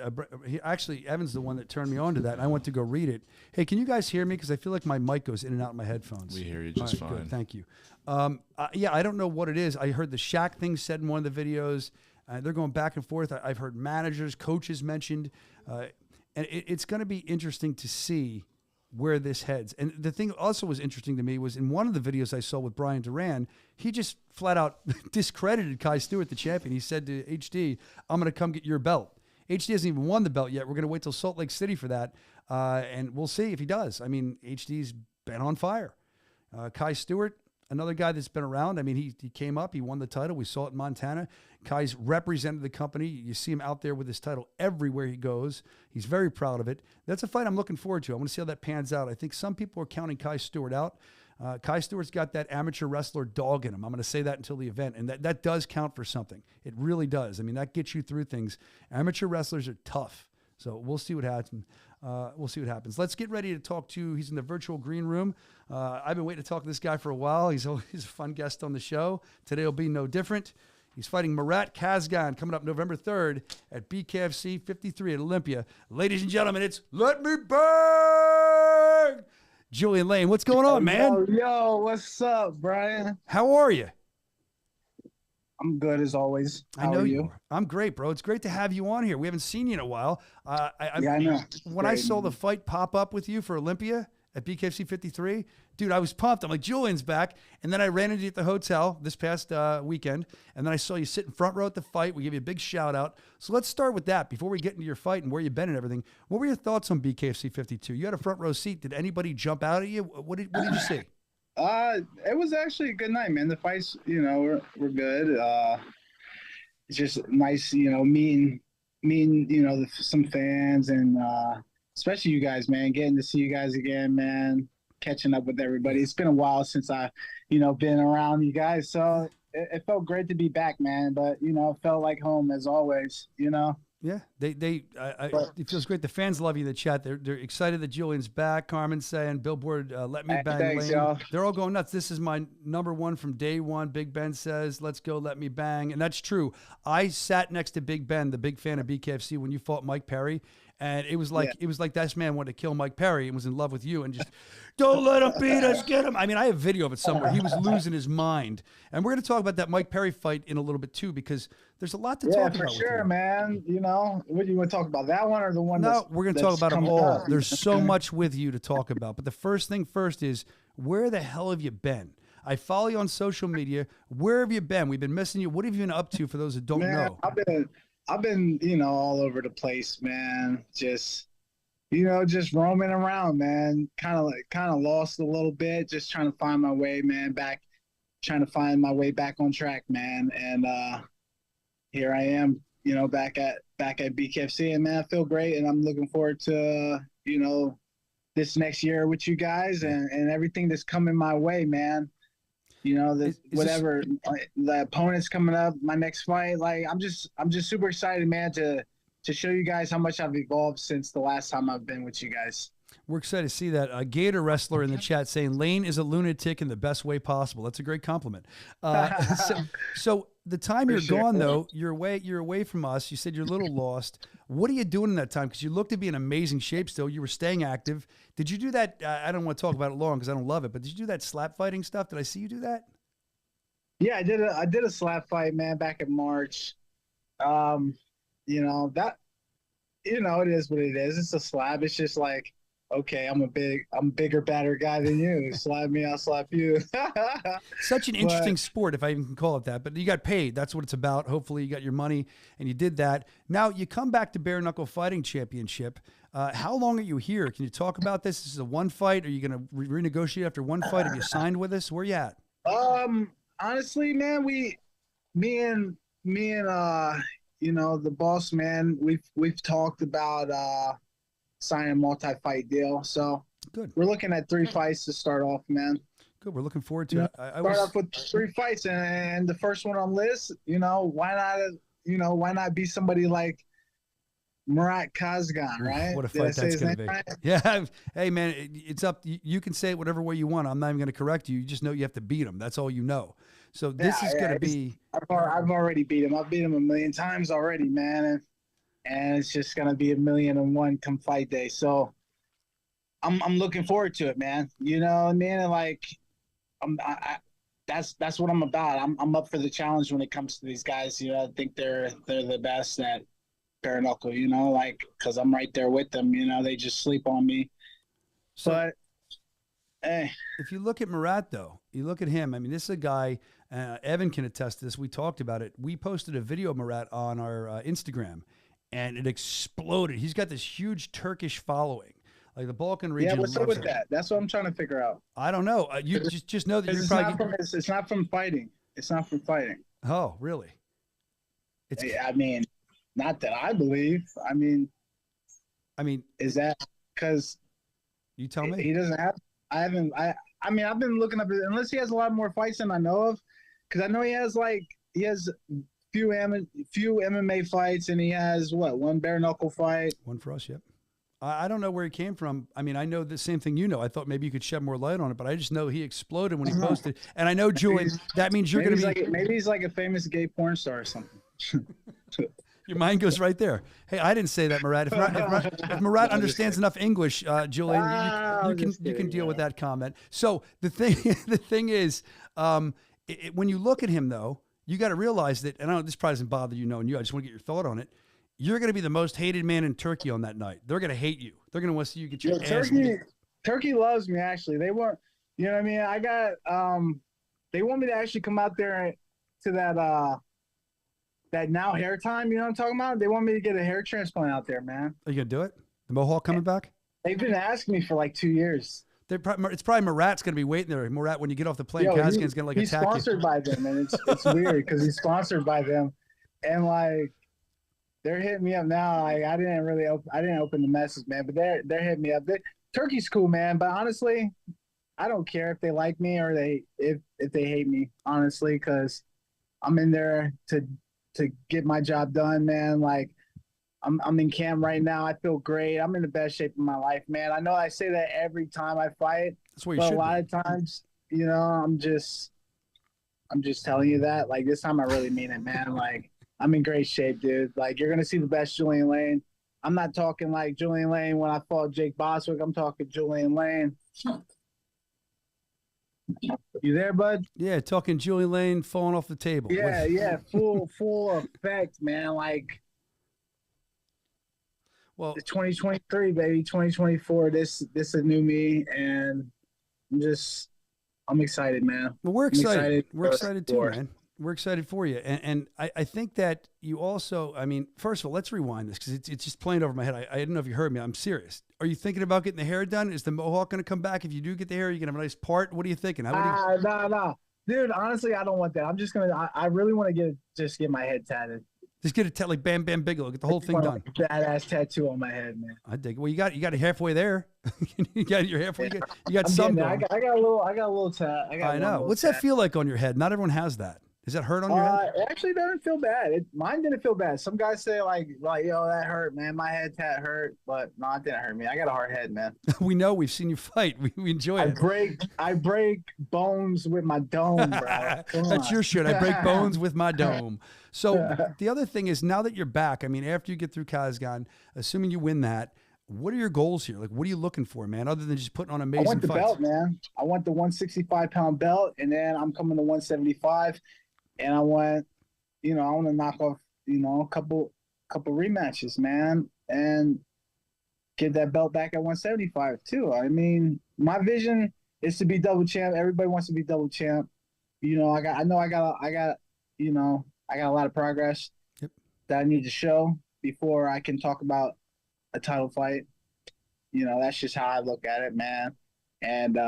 Actually, Evan's the one that turned me on to that, and I went to go read it. Hey, can you guys hear me? Because I feel like my mic goes in and out of my headphones. We hear you just fine. Good, thank you. Yeah, I don't know what it is. I heard the Shaq thing said in one of the videos. They're going back and forth. I've heard managers, coaches mentioned. And it's going to be interesting to see where this heads. And the thing also was interesting to me was in one of the videos I saw with Brian Duran, he just flat out discredited Kai Stewart, the champion. He said to HD, I'm going to come get your belt. HD hasn't even won the belt yet. We're going to wait till Salt Lake City for that. And we'll see if he does. I mean, HD's been on fire. Kai Stewart, another guy that's been around. I mean, he came up, he won the title. We saw it in Montana. Kai's represented the company. You see him out there with his title everywhere he goes. He's very proud of it. That's a fight I'm looking forward to. I want to see how that pans out. I think some people are counting Kai Stewart out. Kai Stewart's got that amateur wrestler dog in him. I'm going to say that until the event, and that does count for something. It really does. I mean, that gets you through things. Amateur wrestlers are tough. So we'll see what happens. Let's get ready to talk to, he's in the virtual green room. I've been waiting to talk to this guy for a while. He's a fun guest on the show. Today will be no different. He's fighting Murat Kazgan coming up November 3rd at BKFC 53 at Olympia. Ladies and gentlemen, it's Let Me Bang! Julian Lane, what's going on, man? Yo, what's up, Brian? How are you? I'm good as always. How are you? I'm great, bro. It's great to have you on here. We haven't seen you in a while. I know. When I saw the fight pop up with you for Olympia at BKFC 53, dude, I was pumped. I'm like, Julian's back. And then I ran into you at the hotel this past weekend, and then I saw you sitting front row at the fight. We gave you a big shout out. So let's start with that before we get into your fight and where you've been and everything. What were your thoughts on BKFC 52? You had a front row seat. Did anybody jump out at you? What did you see? It was actually a good night, man. The fights, were good. It's just nice, meeting, some fans and especially you guys, man. Getting to see you guys again, man. Catching up with everybody. It's been a while since I, been around you guys, so it felt great to be back, man. But it felt like home as always. Yeah, it feels great. The fans love you in the chat. They're excited that Julian's back. Carmen's saying, Billboard, let me bang thanks, Lane. y'all. They're all going nuts. This is my number one from day one. Big Ben says, let's go, let me bang. And that's true. I sat next to Big Ben, the big fan of BKFC, when you fought Mike Perry. And it was like this man wanted to kill Mike Perry and was in love with you and just, don't let him beat us, get him. I mean, I have video of it somewhere. He was losing his mind. And we're going to talk about that Mike Perry fight in a little bit too, because there's a lot to talk about. Yeah, for sure, man. What do you want to talk about? That one or the one? No, we're going to talk about them all. Up? There's so much with you to talk about. But the first thing first is, where the hell have you been? I follow you on social media. Where have you been? We've been missing you. What have you been up to for those that don't know? I've been, all over the place, man. Just roaming around, man. Kind of lost a little bit. Just trying to find my way, man. Trying to find my way back on track, man. And here I am, back at BKFC, and man, I feel great, and I'm looking forward to, this next year with you guys and everything that's coming my way, man. The opponent's coming up, my next fight. Like I'm just super excited, man, to show you guys how much I've evolved since the last time I've been with you guys. We're excited to see that. Gator Wrestler in the chat saying Lane is a lunatic in the best way possible. That's a great compliment. So the time you're gone, though, you're away from us. You said you're a little lost. What are you doing in that time? Because you look to be in amazing shape still. You were staying active. Did you do that? I don't want to talk about it long because I don't love it, but did you do that slap fighting stuff? Did I see you do that? Yeah, I did a slap fight, man, back in March. It is what it is. It's a slap. It's just like, okay, I'm a bigger, badder guy than you. Slap me, I'll slap you. Such an interesting sport, if I even can call it that. But you got paid. That's what it's about. Hopefully you got your money and you did that. Now you come back to Bare Knuckle Fighting Championship. How long are you here? Can you talk about this? This is a one fight. Are you going to renegotiate after one fight? Have you signed with us? Where you at? Honestly, man, me and the boss, man, we've talked about signing a multi-fight deal. So good. We're looking at 3 fights to start off, man. Good. We're looking forward to it. Start off with 3 fights, and the first one on list, why not be somebody like Murat Kazgan, right? What a fight that's going to be. Right? Yeah. Hey, man, it's up. You can say it whatever way you want. I'm not even going to correct you. You just know you have to beat him. That's all you know. So this is going to be. I've already beat him. I've beat him 1,000,000 times already, man. And it's just going to be 1,000,001 come fight day. So I'm looking forward to it, man. You know what I mean? And like, that's what I'm about. I'm up for the challenge when it comes to these guys. I think they're the best at bare knuckle, because I'm right there with them. They just sleep on me. So, but hey, if you look at Murat, though, you look at him. I mean, this is a guy. Evan can attest to this. We talked about it. We posted a video of Murat on our Instagram, and it exploded. He's got this huge Turkish following, like the Balkan region. Yeah, what's up with that? That's what I'm trying to figure out. I don't know. You just know that you're probably. It's not from fighting. It's not from fighting. Oh, really? I mean, not that I believe. I mean, is that because you tell me he doesn't have? I've been looking up unless he has a lot more fights than I know of, because I know he has few MMA fights, and he has one bare knuckle fight. One for us, yep. I don't know where he came from. I mean, I know the same thing you know. I thought maybe you could shed more light on it, but I just know he exploded when he posted. And I know, Julian, that means you're going to be... maybe he's like a famous gay porn star or something. Your mind goes right there. Hey, I didn't say that, Murat. If Murat understands enough English, Julian, you can deal with that comment. So the thing is, when you look at him, though, you got to realize that, and I know this probably doesn't bother you knowing you. I just want to get your thought on it. You're going to be the most hated man in Turkey on that night. They're going to hate you. They're going to want to see you get your ass. Turkey loves me, actually. They want, you know what I mean? I got, they want me to actually come out there to that now hair time, you know what I'm talking about? They want me to get a hair transplant out there, man. Are you going to do it? The mohawk coming back? They've been asking me for like 2 years. It's probably Murat's going to be waiting there. Murat, when you get off the plane, Kazgan's going to he's attack you. He's sponsored by them, and it's weird because he's sponsored by them, and they're hitting me up now. I didn't open the message, man, but they're hitting me up. Turkey's cool, man, but honestly, I don't care if they like me or if they hate me, honestly, because I'm in there to get my job done, man. I'm in camp right now. I feel great. I'm in the best shape of my life, man. I know I say that every time I fight, but a lot of times, I'm just telling you that. This time I really mean it, man. I'm in great shape, dude. You're gonna see the best Julian Lane. I'm not talking like Julian Lane when I fought Jake Boswick. I'm talking Julian Lane. You there, bud? Yeah, talking Julian Lane falling off the table. Yeah, full effect, man. Well, 2023, baby, 2024. This is a new me, and I'm excited, man. Well, we're excited. We're excited too, man. We're excited for you. And I think that you also, first of all, let's rewind this because it's just playing over my head. I didn't know if you heard me. I'm serious. Are you thinking about getting the hair done? Is the mohawk going to come back? If you do get the hair, you can have a nice part. What are you thinking? No. Dude, honestly, I don't want that. I'm just going to, I really want to get my head tatted. Just get it like Bam Bam Bigelow. Get the whole thing done. Badass tattoo on my head, man. I dig it. Well, you got it halfway there. You got your halfway. You got some. I got a little tat. I know. What's that feel like on your head? Not everyone has that. Does that hurt on your head? It actually doesn't feel bad. Mine didn't feel bad. Some guys say yo, that hurt, man. My head tat hurt, but no, it didn't hurt me. I got a hard head, man. We know. We've seen you fight. We enjoy it. I break bones with my dome, bro. That's your shit. I break bones with my dome. So the other thing is, now that you're back, after you get through Kazgan, assuming you win that, what are your goals here? What are you looking for, man, other than just putting on amazing fights? I want the belt, man. I want the 165-pound belt, and then I'm coming to 175. And I want to knock off, a couple rematches, man, and get that belt back at 175 too. My vision is to be double champ. Everybody wants to be double champ. I got a lot of progress that I need to show before I can talk about a title fight. That's just how I look at it, man. And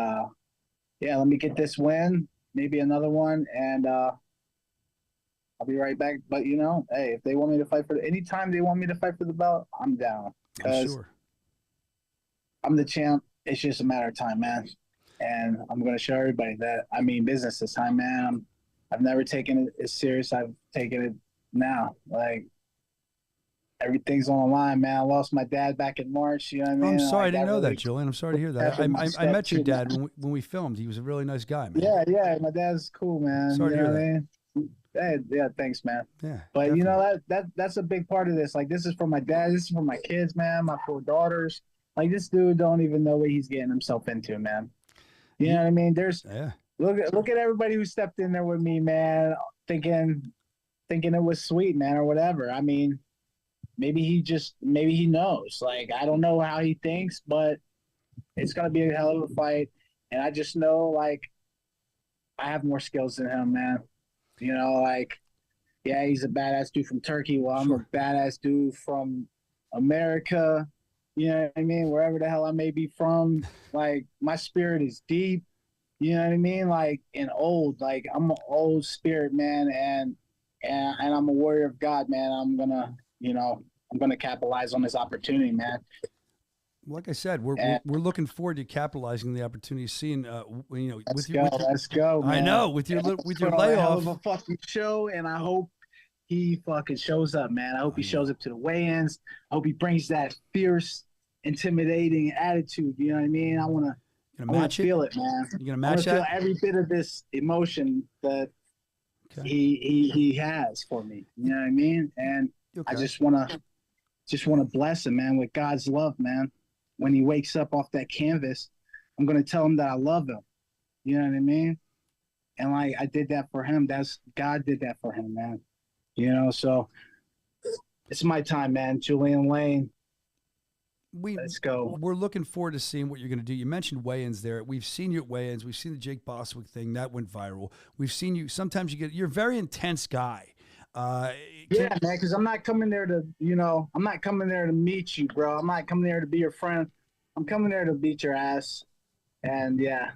let me get this win, maybe another one, and I'll be right back. But hey, if they want me to fight anytime they want me to fight for the belt, I'm down. Sure. I'm the champ. It's just a matter of time, man. And I'm going to show everybody that I mean business this time, man. I've never taken it as serious. I've taken it now. Everything's on the line, man. I lost my dad back in March. You know what I mean? I'm sorry, I didn't know that, Julian. I'm sorry to hear that. I met your dad when we filmed. He was a really nice guy, man. Yeah. My dad's cool, man. Sorry to hear that. Yeah, thanks, man. Yeah, but definitely. That's a big part of this. This is for my dad. This is for my kids, man. My 4 daughters. This dude don't even know what he's getting himself into, man. You know what I mean? Look at everybody who stepped in there with me, man. Thinking it was sweet, man, or whatever. Maybe he knows. I don't know how he thinks, but it's gonna be a hell of a fight. And I just know, I have more skills than him, man. He's a badass dude from Turkey. Well, I'm a badass dude from America. You know what I mean? Wherever the hell I may be from, my spirit is deep. You know what I mean? And old. I'm an old spirit, man, and I'm a warrior of God, man. I'm gonna capitalize on this opportunity, man. Like I said, we're looking forward to capitalizing the opportunity, seeing let's go. Man. I know with your layoff. Hell of a fucking show, and I hope he fucking shows up, man. I hope he shows up to the weigh-ins. I hope he brings that fierce, intimidating attitude. You know what I mean? I want to feel it, man. You gonna match that? Feel every bit of this emotion that he has for me. You know what I mean? And I just want to bless him, man, with God's love, man. When he wakes up off that canvas, I'm going to tell him that I love him. You know what I mean? And I did that for him. God did that for him, man. So it's my time, man. Julian Lane. Let's go. We're looking forward to seeing what you're going to do. You mentioned weigh-ins there. We've seen you at weigh-ins. We've seen the Jake Boswick thing. That went viral. We've seen you. Sometimes you're a very intense guy. Yeah, man, because I'm not coming there to, I'm not coming there to meet you, bro. I'm not coming there to be your friend. I'm coming there to beat your ass And yeah.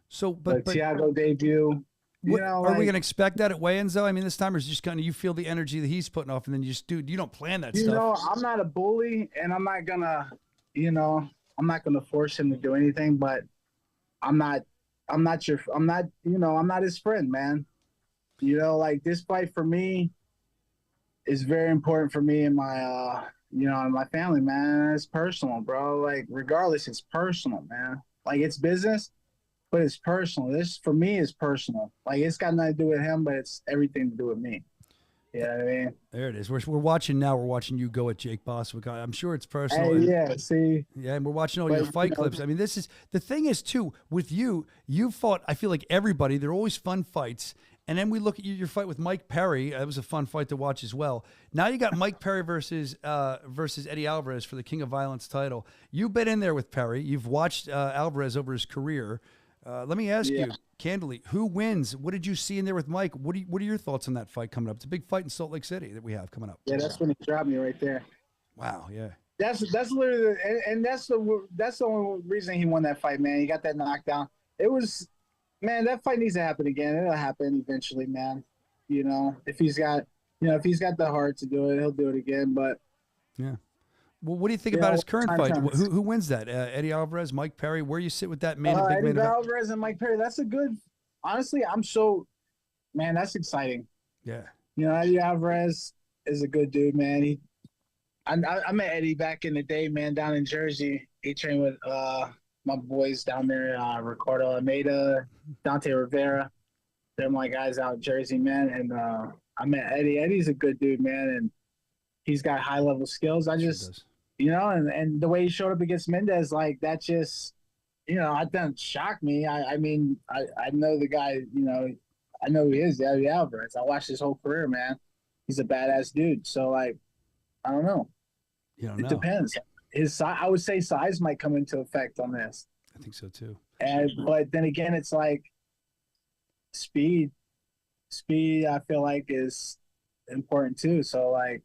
So, but Thiago debut. What, you know, are we going to expect that at weigh-ins, though? I mean, this time is just kind of you feel the energy that he's putting off, and then you just you don't plan that stuff. You know, I'm not a bully, and I'm not gonna, I'm not gonna force him to do anything. But I'm not his friend, man. You know, like this fight for me is very important for me and my, and my family, man. It's personal, bro. Like regardless, it's personal, man. Like it's business. But it's personal. This, for me, is personal. Like, it's got nothing to do with him, but it's everything to do with me. You know what I mean? There it is. We're watching now. We're watching you go at Jake Boswick. I'm sure it's personal. Hey, yeah, see? Yeah, and we're watching all your fight clips. I mean, this is – the thing is, too, with you fought, I feel like everybody. They're always fun fights. And then we look at your fight with Mike Perry. That was a fun fight to watch as well. Now you got Mike Perry versus Eddie Alvarez for the King of Violence title. You've been in there with Perry. You've watched Alvarez over his career. Let me ask you, candidly, who wins? What did you see in there with Mike? What are your thoughts on that fight coming up? It's a big fight in Salt Lake City that we have coming up. Yeah, that's when he dropped me right there. Wow, yeah. That's literally, and that's the only reason he won that fight, man. He got that knockdown. It was, man, that fight needs to happen again. It'll happen eventually, man. You know, if he's got the heart to do it, he'll do it again. But yeah. Well, what do you think about his current fight? Who wins that? Eddie Alvarez, Mike Perry? Where you sit with that main big Eddie main Alvarez and Mike Perry. That's a good. Honestly, man, that's exciting. Yeah. You know, Eddie Alvarez is a good dude, man. I met Eddie back in the day, man, down in Jersey. He trained with my boys down there, Ricardo Almeida, Dante Rivera. They're my guys out in Jersey, man. And I met Eddie. Eddie's a good dude, man, and he's got high level skills. And the way he showed up against Mendez, like that just, that doesn't shock me. I mean, I know the guy, I know who he is, Eddie Alvarez. I watched his whole career, man. He's a badass dude. So, like, I don't know. It depends. His size, I would say size might come into effect on this. I think so, too. But then again, it's like speed. Speed, I feel like, is important, too. So, like,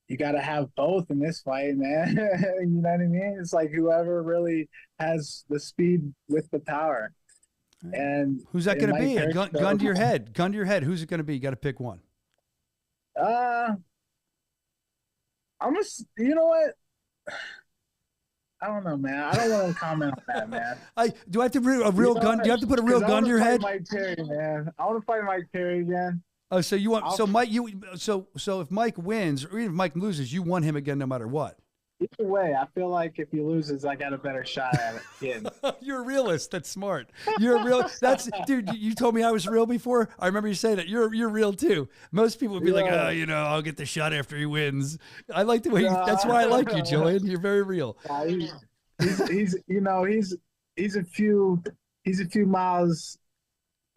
you got to have both in this fight, man. You know what I mean? It's like whoever really has the speed with the power. And who's that going to be? A gun to your head. Gun to your head. Who's it going to be? You got to pick one. You know what? I don't know, man. I don't want to comment on that, man. Do I have to a real gun? Do you have to put a real gun to your head? Mike Perry, man. I want to fight Mike Perry again. Oh, so you want Mike? So if Mike wins or even if Mike loses, you want him again no matter what. Either way, I feel like if he loses, I got a better shot at it again. You're a realist. That's smart. You're a real. Dude. You told me I was real before. I remember you saying that. You're real too. Most people would be like, I'll get the shot after he wins. I like the way. That's why I like you, Julian. You're very real. He's a few miles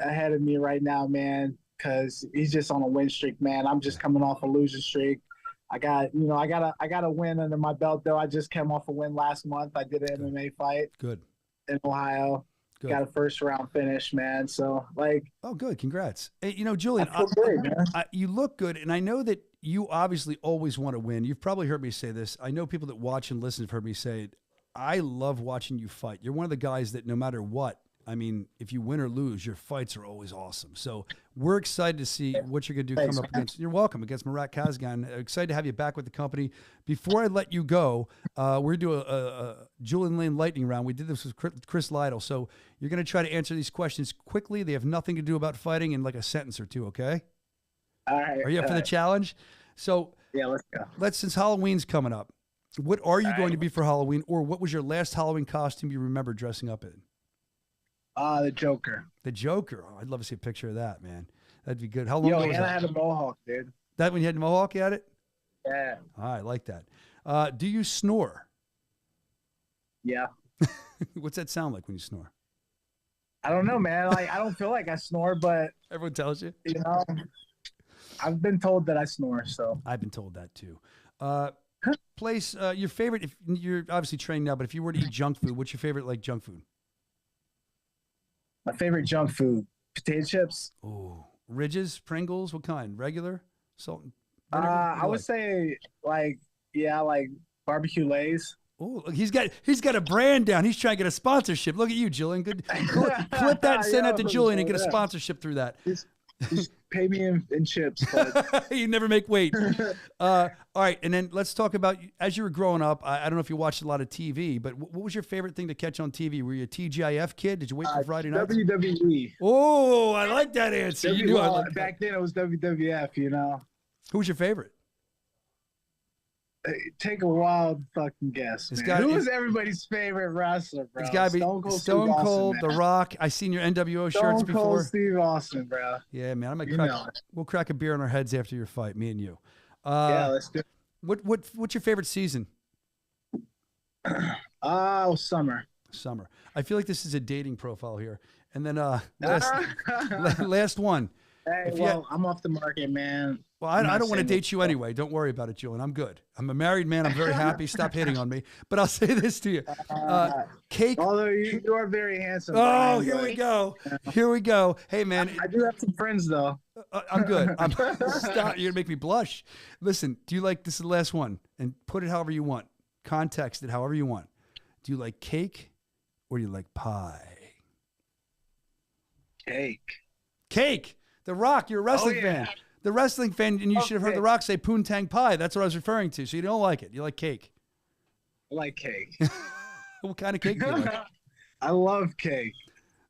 ahead of me right now, man. Because he's just on a win streak, man. I'm just coming off a losing streak. I got a win under my belt though. I just came off a win last month. I did an MMA fight. Good. In Ohio. Good. Got a first round finish, man. So like. Oh, good. Congrats. Hey, Julian, you look good, and I know that you obviously always want to win. You've probably heard me say this. I know people that watch and listen have heard me say it. I love watching you fight. You're one of the guys that no matter what, I mean, if you win or lose, your fights are always awesome. So we're excited to see what you're going to do coming up against. You're welcome against Murat Kazgan. Excited to have you back with the company. Before I let you go, we're going to do a Julian Lane lightning round. We did this with Chris Lytle. So you're going to try to answer these questions quickly. They have nothing to do about fighting in like a sentence or two. Okay. All right. Are you up for the challenge? So yeah, let's go. Since Halloween's coming up, what are you going to be for Halloween, or what was your last Halloween costume you remember dressing up in? The Joker. The Joker. Oh, I'd love to see a picture of that, man. That'd be good. How long ago was that? I had a mohawk, dude. That when you had the mohawk, you had it? Yeah. I like that. Do you snore? Yeah. What's that sound like when you snore? I don't know, man. Like I don't feel like I snore, but everyone tells you. I've been told that I snore, so I've been told that too. Place your favorite. If you're obviously trained now, but if you were to eat junk food, what's your favorite junk food? My favorite junk food, potato chips. Oh, Ridges, Pringles, what kind? Regular, salt? I would say like barbecue Lays. Oh, he's got a brand down. He's trying to get a sponsorship. Look at you, Julian. Good. Clip that and send that to Julian and get a sponsorship through that. Just pay me in chips. But. You never make weight. All right, and then let's talk about as you were growing up. I don't know if you watched a lot of TV, but what was your favorite thing to catch on TV? Were you a TGIF kid? Did you wait for Friday nights? WWE. Oh, I like that answer. You knew I liked back then it was WWF. You know. Who was your favorite? Take a wild fucking guess, man. Who was everybody's favorite wrestler, bro? It's got to be Stone Cold, The Rock. I seen your NWO shirts before. Stone Cold Steve Austin, bro. Yeah, man. We'll crack a beer on our heads after your fight, me and you. Yeah, let's do it. What's your favorite season? Summer. Summer. I feel like this is a dating profile here. And then last one. Hey, I'm off the market, man. Well, I don't want to date you anyway. Don't worry about it, Julian. I'm good. I'm a married man. I'm very happy. Stop hitting on me. But I'll say this to you. Cake. Although you are very handsome. Oh, here we go. Here we go. Hey, man. I do have some friends, though. I'm good. Stop. You're going to make me blush. Listen, do you like, this is the last one, and put it however you want. Context it however you want. Do you like cake or do you like pie? Cake. Cake. The Rock. You're a wrestling fan. The wrestling fan, and you should have heard The Rock say poontang pie. That's what I was referring to. So you don't like it. You like cake. I like cake. What kind of cake do you like? I love cake.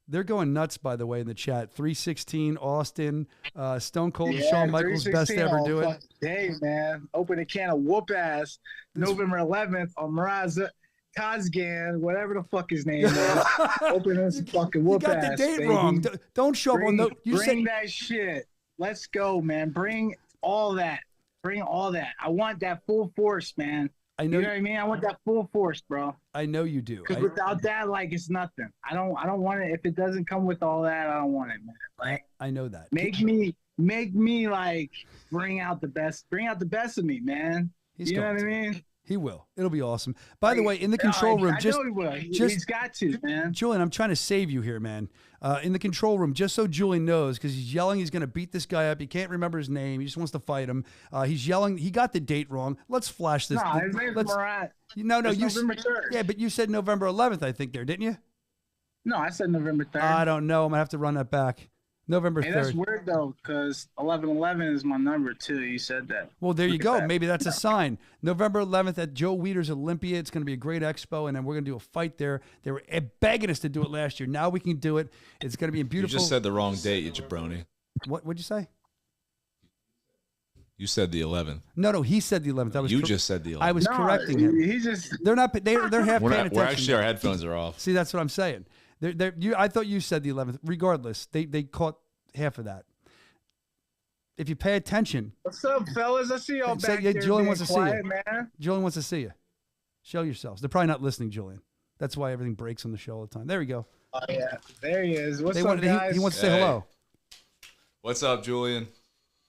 They're going nuts, by the way, in the chat. 316 Austin, Stone Cold, Shawn Michaels, best to ever do it. Hey, man. Open a can of whoop ass November 11th on Mraz Kazgan, whatever the fuck his name is. Open this fucking whoop ass. You got the date baby. wrong. Don't show up on the. Bring that shit. Let's go, man. Bring all that. Bring all that. I want that full force, man. I know. You know what I mean? I want that full force, bro. I know you do. Because without that, like, it's nothing. I don't want it. If it doesn't come with all that, I don't want it, man. Like, I know that. Make me like bring out the best. Bring out the best of me, man. You know what I mean? He will. It'll be awesome. By the way, in the control room, I know he will. He's got to, man. Julian, I'm trying to save you here, man. In the control room, just so Julian knows, because he's yelling, he's going to beat this guy up. He can't remember his name. He just wants to fight him. He's yelling. He got the date wrong. Let's flash this. No, his name's Marat. No, it's you November 3rd. Yeah, but you said November 11th, I think, there, didn't you? No, I said November 3rd. I don't know. I'm going to have to run that back. November 3rd. That's weird, though, because 11/11 is my number, too. You said that. Well, there you go. Maybe that's a sign. November 11th at Joe Weider's Olympia. It's going to be a great expo, and then we're going to do a fight there. They were begging us to do it last year. Now we can do it. It's going to be a beautiful. You just said the wrong date, you jabroni. What'd you say? You said the 11th. No, he said the 11th. You just said the 11th. I was correcting him. He just. They're not. They're half paying attention. We're actually, our headphones are off. See, that's what I'm saying. I thought you said the 11th. Regardless, they caught half of that. If you pay attention. What's up, fellas? I see y'all back there. Julian wants to see you. Man. Julian wants to see you. Show yourselves. They're probably not listening, Julian. That's why everything breaks on the show all the time. There we go. Oh, yeah. There he is. What's up, guys? He wants to say hello. What's up, Julian?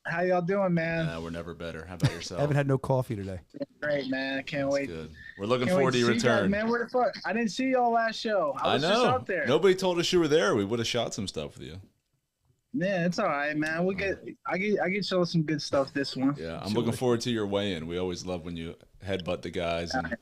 How y'all doing, man? We're never better. How about yourself? I haven't had no coffee today. Great, man. I can't wait. Good. We're looking forward to your return. Man, where the fuck? I didn't see y'all last show. I was know. just out there. Nobody told us you were there. We would have shot some stuff with you. Yeah, it's all right, man. I get y'all some good stuff this one. Yeah, I'm looking forward to your weigh-in. We always love when you headbutt the guys. And...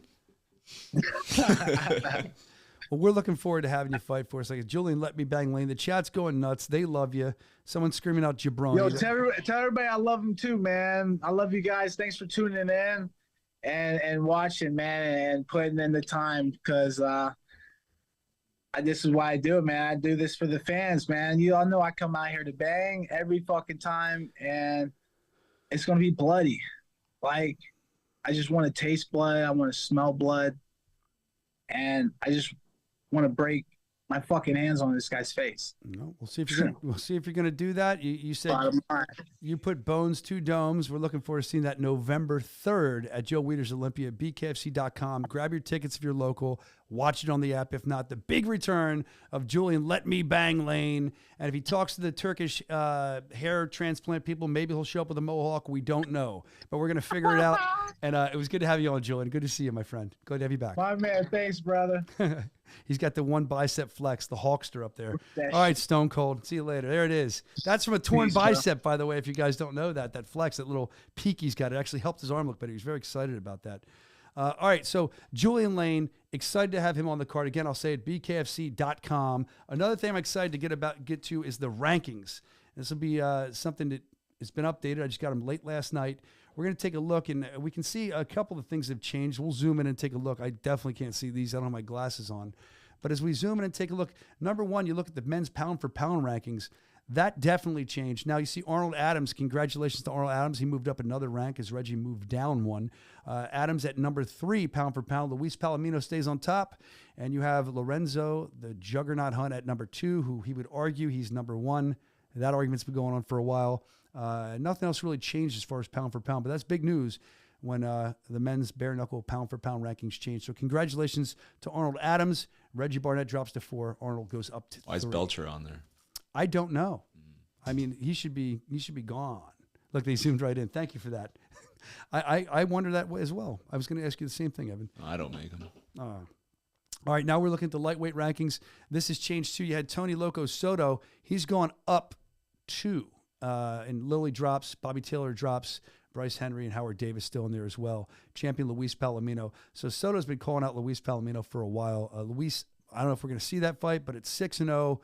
Well, we're looking forward to having you fight for us. Like Julian, let me bang Lane. The chat's going nuts. They love you. Someone's screaming out jabroni. Yo, tell everybody I love them too, man. I love you guys. Thanks for tuning in and watching, man, and putting in the time because this is why I do it, man. I do this for the fans, man. You all know I come out here to bang every fucking time, and it's going to be bloody. Like, I just want to taste blood. I want to smell blood. And I just want to break my fucking hands on this guy's face. No, we'll see if you're gonna do that. You said you put bones to domes. We're looking forward to seeing that November 3rd at Joe Weider's Olympia, BKFC.com. Grab your tickets if you're local. Watch it on the app. If not, the big return of Julian Let Me Bang Lane. And if he talks to the Turkish hair transplant people, maybe he'll show up with a mohawk. We don't know, but we're gonna figure it out. And it was good to have you on, Julian. Good to see you, my friend. Good to have you back. My man, thanks, brother. He's got the one bicep flex, the Hawkster up there. All right, Stone Cold. See you later. There it is. That's from a torn bicep, by the way, if you guys don't know that. That flex, that little peak he's got, it actually helped his arm look better. He was very excited about that. All right, so Julian Lane, excited to have him on the card. Again, I'll say it, bkfc.com. Another thing I'm excited to get to is the rankings. This will be something that has been updated. I just got them late last night. We're going to take a look, and we can see a couple of things have changed. We'll zoom in and take a look. I definitely can't see these. I don't have my glasses on. But as we zoom in and take a look, number one, you look at the men's pound-for-pound rankings. That definitely changed. Now you see Arnold Adams. Congratulations to Arnold Adams. He moved up another rank as Reggie moved down one. Adams at number 3, pound for pound. Luis Palomino stays on top. And you have Lorenzo, the Juggernaut Hunt, at number 2, who he would argue he's number 1. That argument's been going on for a while. Nothing else really changed as far as pound for pound, but that's big news when the men's bare knuckle pound for pound rankings change. So congratulations to Arnold Adams. Reggie Barnett drops to 4. Arnold goes up to 3. Why is Belcher on there? I don't know. I mean, he should be gone. Look, they zoomed right in. Thank you for that. I wonder that as well. I was going to ask you the same thing, Evan. I don't make them. All right, now we're looking at the lightweight rankings. This has changed too. You had Tony Loco Soto. He's gone up 2. And Lily drops. Bobby Taylor drops. Bryce Henry and Howard Davis still in there as well. Champion Luis Palomino. So Soto's been calling out Luis Palomino for a while. Luis, I don't know if we're going to see that fight, but it's 6-0.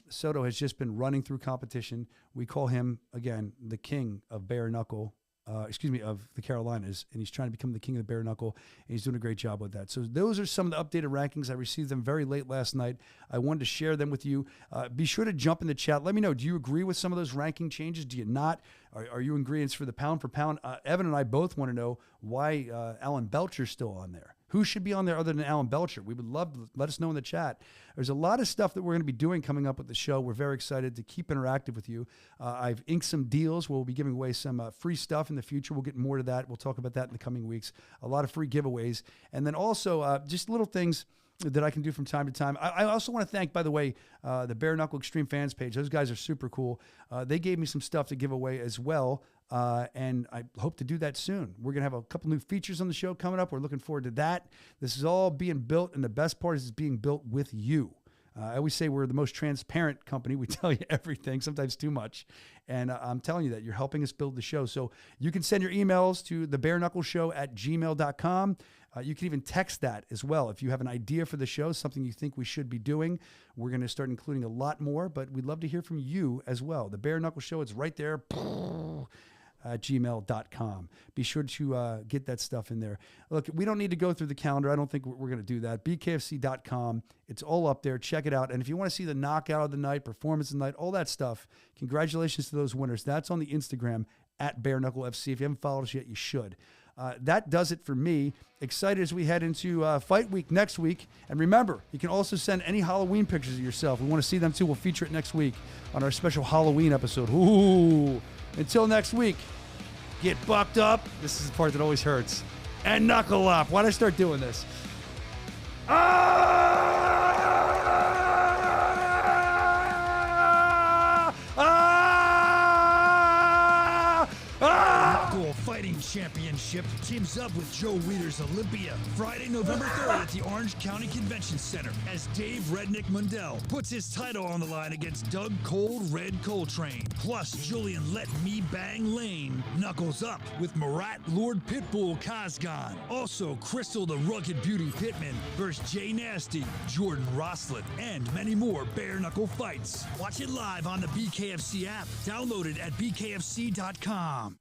Soto has just been running through competition. We call him, again, the king of bare knuckle, of the Carolinas, and he's trying to become the king of the bare knuckle, and he's doing a great job with that. So those are some of the updated rankings. I received them very late last night. I wanted to share them with you. Be sure to jump in the chat. Let me know, do you agree with some of those ranking changes? Do you not? Are you ingredients for the pound for pound? Evan and I both want to know why Alan Belcher's still on there. Who should be on there other than Alan Belcher? We would love to let us know in the chat. There's a lot of stuff that we're going to be doing coming up with the show. We're very excited to keep interactive with you. I've inked some deals. We'll be giving away some free stuff in the future. We'll get more to that. We'll talk about that in the coming weeks. A lot of free giveaways. And then also just little things that I can do from time to time. I also want to thank, by the way, the Bare Knuckle Extreme Fans page. Those guys are super cool. They gave me some stuff to give away as well. And I hope to do that soon. We're going to have a couple new features on the show coming up. We're looking forward to that. This is all being built, and the best part is it's being built with you. I always say we're the most transparent company. We tell you everything, sometimes too much. And I'm telling you that you're helping us build the show. So you can send your emails to thebareknuckleshow@gmail.com. You can even text that as well. If you have an idea for the show, something you think we should be doing, we're going to start including a lot more, but we'd love to hear from you as well. The Bare Knuckle Show, it's right there. gmail.com. Be sure to get that stuff in there. Look, we don't need to go through the calendar. I don't think we're going to do that. BKFC.com. It's all up there. Check it out. And if you want to see the knockout of the night, performance of the night, all that stuff, congratulations to those winners. That's on the Instagram at Bare Knuckle FC. If you haven't followed us yet, you should. That does it for me. Excited as we head into Fight Week next week. And remember, you can also send any Halloween pictures of yourself. We want to see them too. We'll feature it next week on our special Halloween episode. Ooh. Until next week, get bucked up. This is the part that always hurts. And knuckle up. Why did I start doing this? Knuckle Fighting Championship teams up with Joe Weider's Olympia Friday, November 3rd at the Orange County Convention Center as Dave Redneck Mundell puts his title on the line against Doug Cold Red Coltrane. Plus, Julian Let Me Bang Lane knuckles up with Marat Lord Pitbull Kazgan. Also, Crystal the Rugged Beauty Pittman versus Jay Nasty, Jordan Roslin, and many more bare knuckle fights. Watch it live on the BKFC app. Download it at bkfc.com.